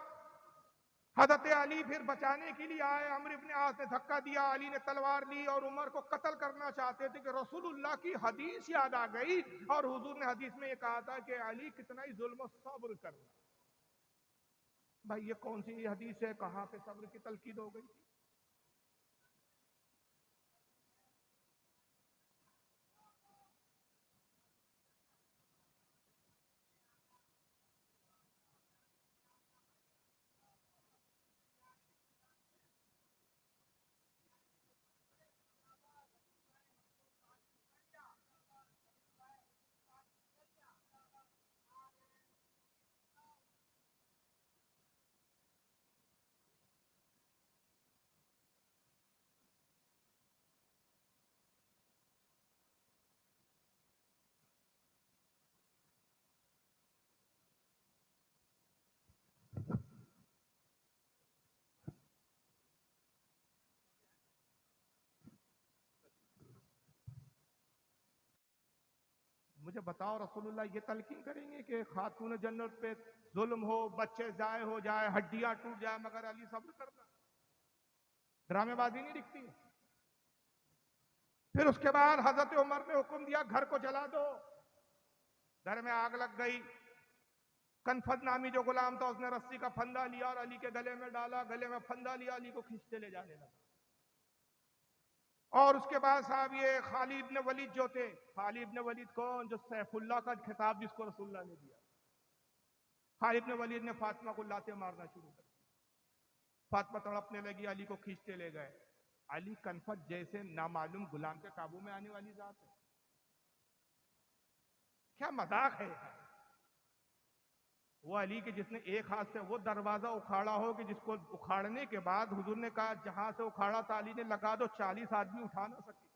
حضرت علی پھر بچانے کے لیے آئے. عمرو ابن عاص نے دھکا دیا، علی نے تلوار لی اور عمر کو قتل کرنا چاہتے تھے کہ رسول اللہ کی حدیث یاد آ گئی اور حضور نے حدیث میں یہ کہا تھا کہ علی کتنا ہی ظلم و صبر کرنا. بھائی یہ کون سی حدیث ہے؟ کہاں پہ صبر کی تلقین ہو گئی؟ مجھے بتاؤ رسول اللہ یہ تلقین کریں گے کہ خاتون جنت پہ ظلم ہو، بچے ضائع ہو جائے، ہڈیاں ٹوٹ جائے، مگر علی صبر کرنا؟ ڈرامے بازی نہیں دکھتی. پھر اس کے بعد حضرت عمر نے حکم دیا گھر کو جلا دو. گھر میں آگ لگ گئی. کنفد نامی جو غلام تھا اس نے رسی کا پھندا لیا اور علی کے گلے میں ڈالا، گلے میں پھندا لیا، علی کو کھینچتے لے جانے لگا. اور اس کے بعد صاحب یہ خالد بن ولید جو تھے، خالد بن ولید کون؟ جو سیف اللہ کا خطاب جس کو رسول اللہ نے دیا. خالد بن ولید نے فاطمہ کو لاتے مارنا شروع کر دیا. فاطمہ تڑپنے لگی، علی کو کھینچتے لے گئے. علی کنفت جیسے نامعلوم غلام کے قابو میں آنے والی ذات ہے. کیا مذاق ہے. وہ علی کے جس نے ایک ہاتھ سے وہ دروازہ اکھاڑا ہو کہ جس کو اکھاڑنے کے بعد حضور نے کہا جہاں سے اکھاڑا تھا علی نے لگا دو، 40 آدمی اٹھا نہ سکے.